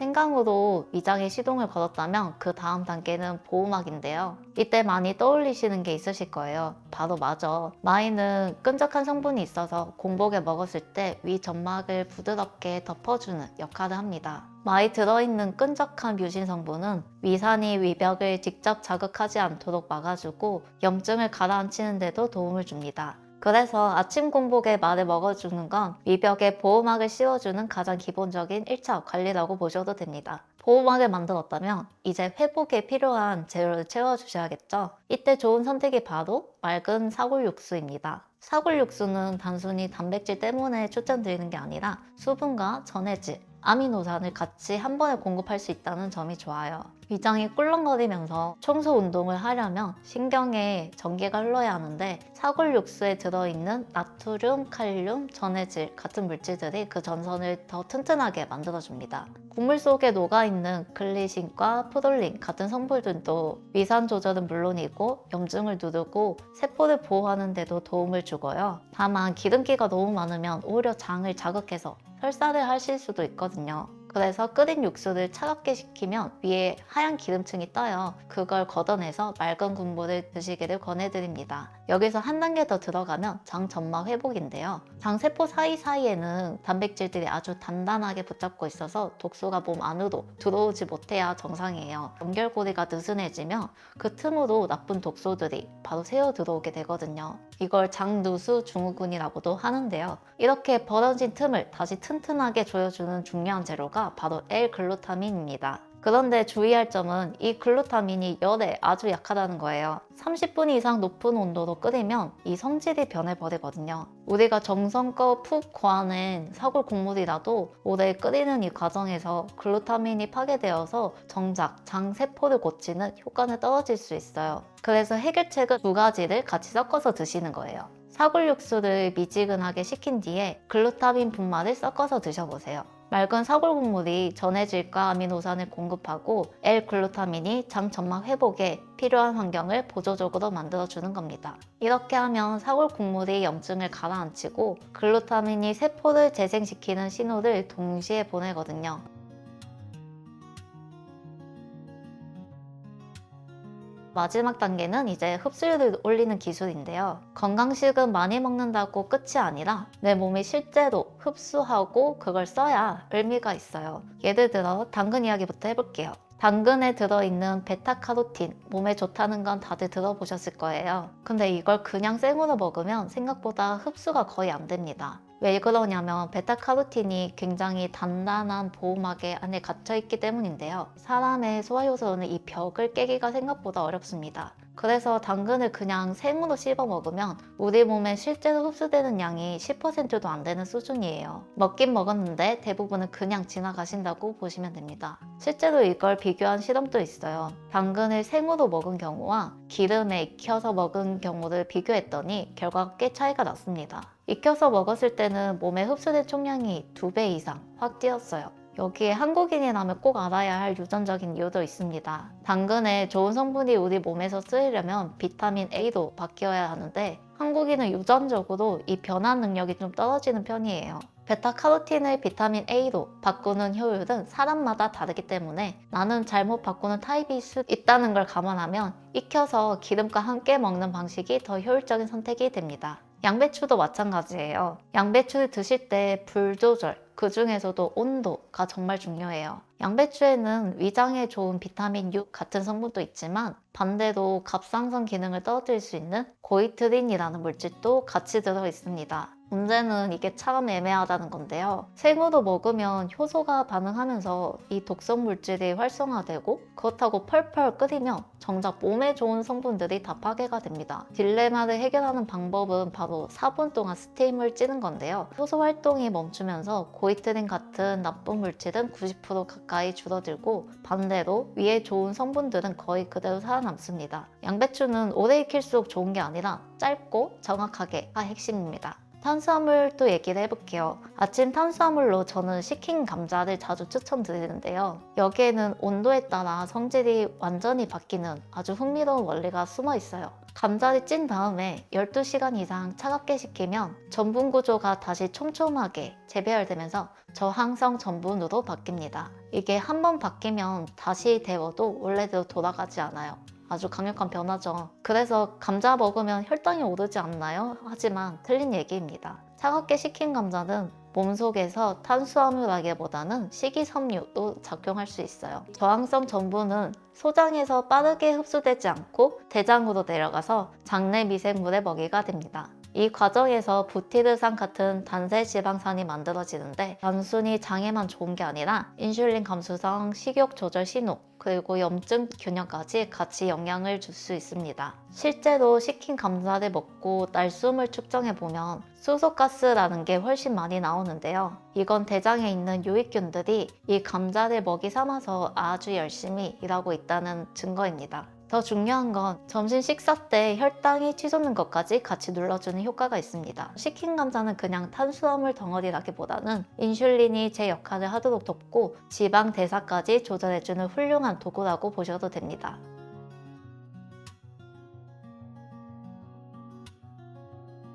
생강으로 위장에 시동을 걸었다면 그 다음 단계는 보호막인데요. 이때 많이 떠올리시는 게 있으실 거예요. 바로 맞아. 마이는 끈적한 성분이 있어서 공복에 먹었을 때 위 점막을 부드럽게 덮어주는 역할을 합니다. 마이 들어있는 끈적한 뮤신 성분은 위산이 위벽을 직접 자극하지 않도록 막아주고 염증을 가라앉히는 데도 도움을 줍니다. 그래서 아침 공복에 말을 먹어주는 건 위벽에 보호막을 씌워주는 가장 기본적인 1차 관리라고 보셔도 됩니다. 보호막을 만들었다면 이제 회복에 필요한 재료를 채워주셔야겠죠? 이때 좋은 선택이 바로 맑은 사골 육수입니다. 사골 육수는 단순히 단백질 때문에 추천드리는 게 아니라 수분과 전해질, 아미노산을 같이 한 번에 공급할 수 있다는 점이 좋아요. 위장이 꿀렁거리면서 청소 운동을 하려면 신경에 전기가 흘러야 하는데 사골 육수에 들어있는 나트륨, 칼륨, 전해질 같은 물질들이 그 전선을 더 튼튼하게 만들어줍니다. 국물 속에 녹아있는 글리신과 프롤린 같은 성분들도 위산 조절은 물론이고 염증을 누르고 세포를 보호하는 데도 도움을 주고요. 다만 기름기가 너무 많으면 오히려 장을 자극해서 설사를 하실 수도 있거든요. 그래서 끓인 육수를 차갑게 식히면 위에 하얀 기름층이 떠요. 그걸 걷어내서 맑은 국물을 드시기를 권해드립니다. 여기서 한 단계 더 들어가면 장 점막 회복인데요. 장세포 사이사이에는 단백질들이 아주 단단하게 붙잡고 있어서 독소가 몸 안으로 들어오지 못해야 정상이에요. 연결고리가 느슨해지면 그 틈으로 나쁜 독소들이 바로 새어 들어오게 되거든요. 이걸 장누수 증후군이라고도 하는데요. 이렇게 벌어진 틈을 다시 튼튼하게 조여주는 중요한 재료가 바로 L글루타민입니다. 그런데 주의할 점은 이 글루타민이 열에 아주 약하다는 거예요. 30분 이상 높은 온도로 끓이면 이 성질이 변해버리거든요. 우리가 정성껏 푹 고아낸 사골 국물이라도 오래 끓이는 이 과정에서 글루타민이 파괴되어서 정작 장세포를 고치는 효과는 떨어질 수 있어요. 그래서 해결책은 두 가지를 같이 섞어서 드시는 거예요. 사골 육수를 미지근하게 식힌 뒤에 글루타민 분말을 섞어서 드셔보세요. 맑은 사골 국물이 전해질과 아미노산을 공급하고 L글루타민이 장 점막 회복에 필요한 환경을 보조적으로 만들어주는 겁니다. 이렇게 하면 사골 국물이 염증을 가라앉히고 글루타민이 세포를 재생시키는 신호를 동시에 보내거든요. 마지막 단계는 이제 흡수율을 올리는 기술인데요. 건강식은 많이 먹는다고 끝이 아니라 내 몸이 실제로 흡수하고 그걸 써야 의미가 있어요. 예를 들어 당근 이야기부터 해볼게요. 당근에 들어있는 베타카로틴, 몸에 좋다는 건 다들 들어보셨을 거예요. 근데 이걸 그냥 생으로 먹으면 생각보다 흡수가 거의 안 됩니다. 왜 그러냐면 베타카로틴이 굉장히 단단한 보호막에 안에 갇혀있기 때문인데요. 사람의 소화효소는 이 벽을 깨기가 생각보다 어렵습니다. 그래서 당근을 그냥 생으로 씹어 먹으면 우리 몸에 실제로 흡수되는 양이 10%도 안 되는 수준이에요. 먹긴 먹었는데 대부분은 그냥 지나가신다고 보시면 됩니다. 실제로 이걸 비교한 실험도 있어요. 당근을 생으로 먹은 경우와 기름에 익혀서 먹은 경우를 비교했더니 결과가 꽤 차이가 났습니다. 익혀서 먹었을 때는 몸에 흡수된 총량이 2배 이상 확 뛰었어요. 여기에 한국인이라면 꼭 알아야 할 유전적인 이유도 있습니다. 당근에 좋은 성분이 우리 몸에서 쓰이려면 비타민 A도 바뀌어야 하는데 한국인은 유전적으로 이 변환 능력이 좀 떨어지는 편이에요. 베타카로틴을 비타민 A로 바꾸는 효율은 사람마다 다르기 때문에 나는 잘못 바꾸는 타입일 수 있다는 걸 감안하면 익혀서 기름과 함께 먹는 방식이 더 효율적인 선택이 됩니다. 양배추도 마찬가지예요. 양배추를 드실 때 불 조절, 그 중에서도 온도가 정말 중요해요. 양배추에는 위장에 좋은 비타민 6 같은 성분도 있지만 반대로 갑상선 기능을 떨어뜨릴 수 있는 고이트린이라는 물질도 같이 들어 있습니다. 문제는 이게 참 애매하다는 건데요. 생으로 먹으면 효소가 반응하면서 이 독성 물질이 활성화되고 그렇다고 펄펄 끓이면 정작 몸에 좋은 성분들이 다 파괴가 됩니다. 딜레마를 해결하는 방법은 바로 4분 동안 스팀을 찌는 건데요. 효소 활동이 멈추면서 고이트린 같은 나쁜 물질은 90% 가까이 줄어들고 반대로 위에 좋은 성분들은 거의 그대로 살아남습니다. 양배추는 오래 익힐수록 좋은 게 아니라 짧고 정확하게가 핵심입니다. 탄수화물도 얘기를 해볼게요. 아침 탄수화물로 저는 식힌 감자를 자주 추천드리는데요. 여기에는 온도에 따라 성질이 완전히 바뀌는 아주 흥미로운 원리가 숨어 있어요. 감자를 찐 다음에 12시간 이상 차갑게 식히면 전분 구조가 다시 촘촘하게 재배열되면서 저항성 전분으로 바뀝니다. 이게 한번 바뀌면 다시 데워도 원래대로 돌아가지 않아요. 아주 강력한 변화죠. 그래서 감자 먹으면 혈당이 오르지 않나요? 하지만 틀린 얘기입니다. 차갑게 식힌 감자는 몸속에서 탄수화물라기보다는 식이섬유로 작용할 수 있어요. 저항성 전분은 소장에서 빠르게 흡수되지 않고 대장으로 내려가서 장내 미생물의 먹이가 됩니다. 이 과정에서 부티르산 같은 단세 지방산이 만들어지는데 단순히 장에만 좋은 게 아니라 인슐린 감수성, 식욕 조절 신호, 그리고 염증 균형까지 같이 영향을 줄 수 있습니다. 실제로 식힌 감자를 먹고 날숨을 측정해보면 수소가스라는 게 훨씬 많이 나오는데요. 이건 대장에 있는 유익균들이 이 감자를 먹이 삼아서 아주 열심히 일하고 있다는 증거입니다. 더 중요한 건 점심 식사 때 혈당이 치솟는 것까지 같이 눌러주는 효과가 있습니다. 식힌 감자는 그냥 탄수화물 덩어리라기보다는 인슐린이 제 역할을 하도록 돕고 지방 대사까지 조절해주는 훌륭한 도구라고 보셔도 됩니다.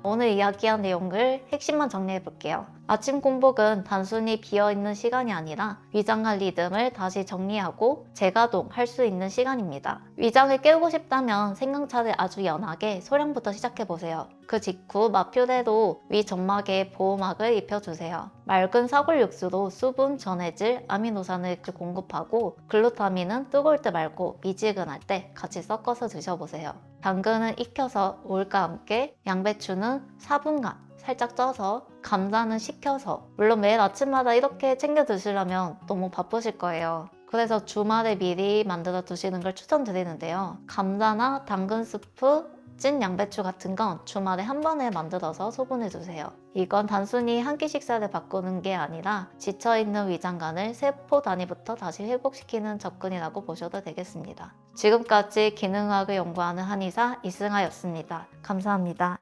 오늘 이야기한 내용을 핵심만 정리해 볼게요. 아침 공복은 단순히 비어있는 시간이 아니라 위장관 리듬을 다시 정리하고 재가동할 수 있는 시간입니다. 위장을 깨우고 싶다면 생강차를 아주 연하게 소량부터 시작해보세요. 그 직후 맛표대로 위 점막에 보호막을 입혀주세요. 맑은 사골 육수로 수분, 전해질, 아미노산을 공급하고 글루타민은 뜨거울 때 말고 미지근할 때 같이 섞어서 드셔보세요. 당근은 익혀서 오일과 함께, 양배추는 4분간 살짝 쪄서, 감자는 식혀서. 물론 매일 아침마다 이렇게 챙겨 드시려면 너무 바쁘실 거예요. 그래서 주말에 미리 만들어 두시는 걸 추천드리는데요. 감자나 당근 스프, 찐 양배추 같은 건 주말에 한 번에 만들어서 소분해 두세요. 이건 단순히 한 끼 식사를 바꾸는 게 아니라 지쳐있는 위장관을 세포 단위부터 다시 회복시키는 접근이라고 보셔도 되겠습니다. 지금까지 기능학을 연구하는 한의사 이승아였습니다. 감사합니다.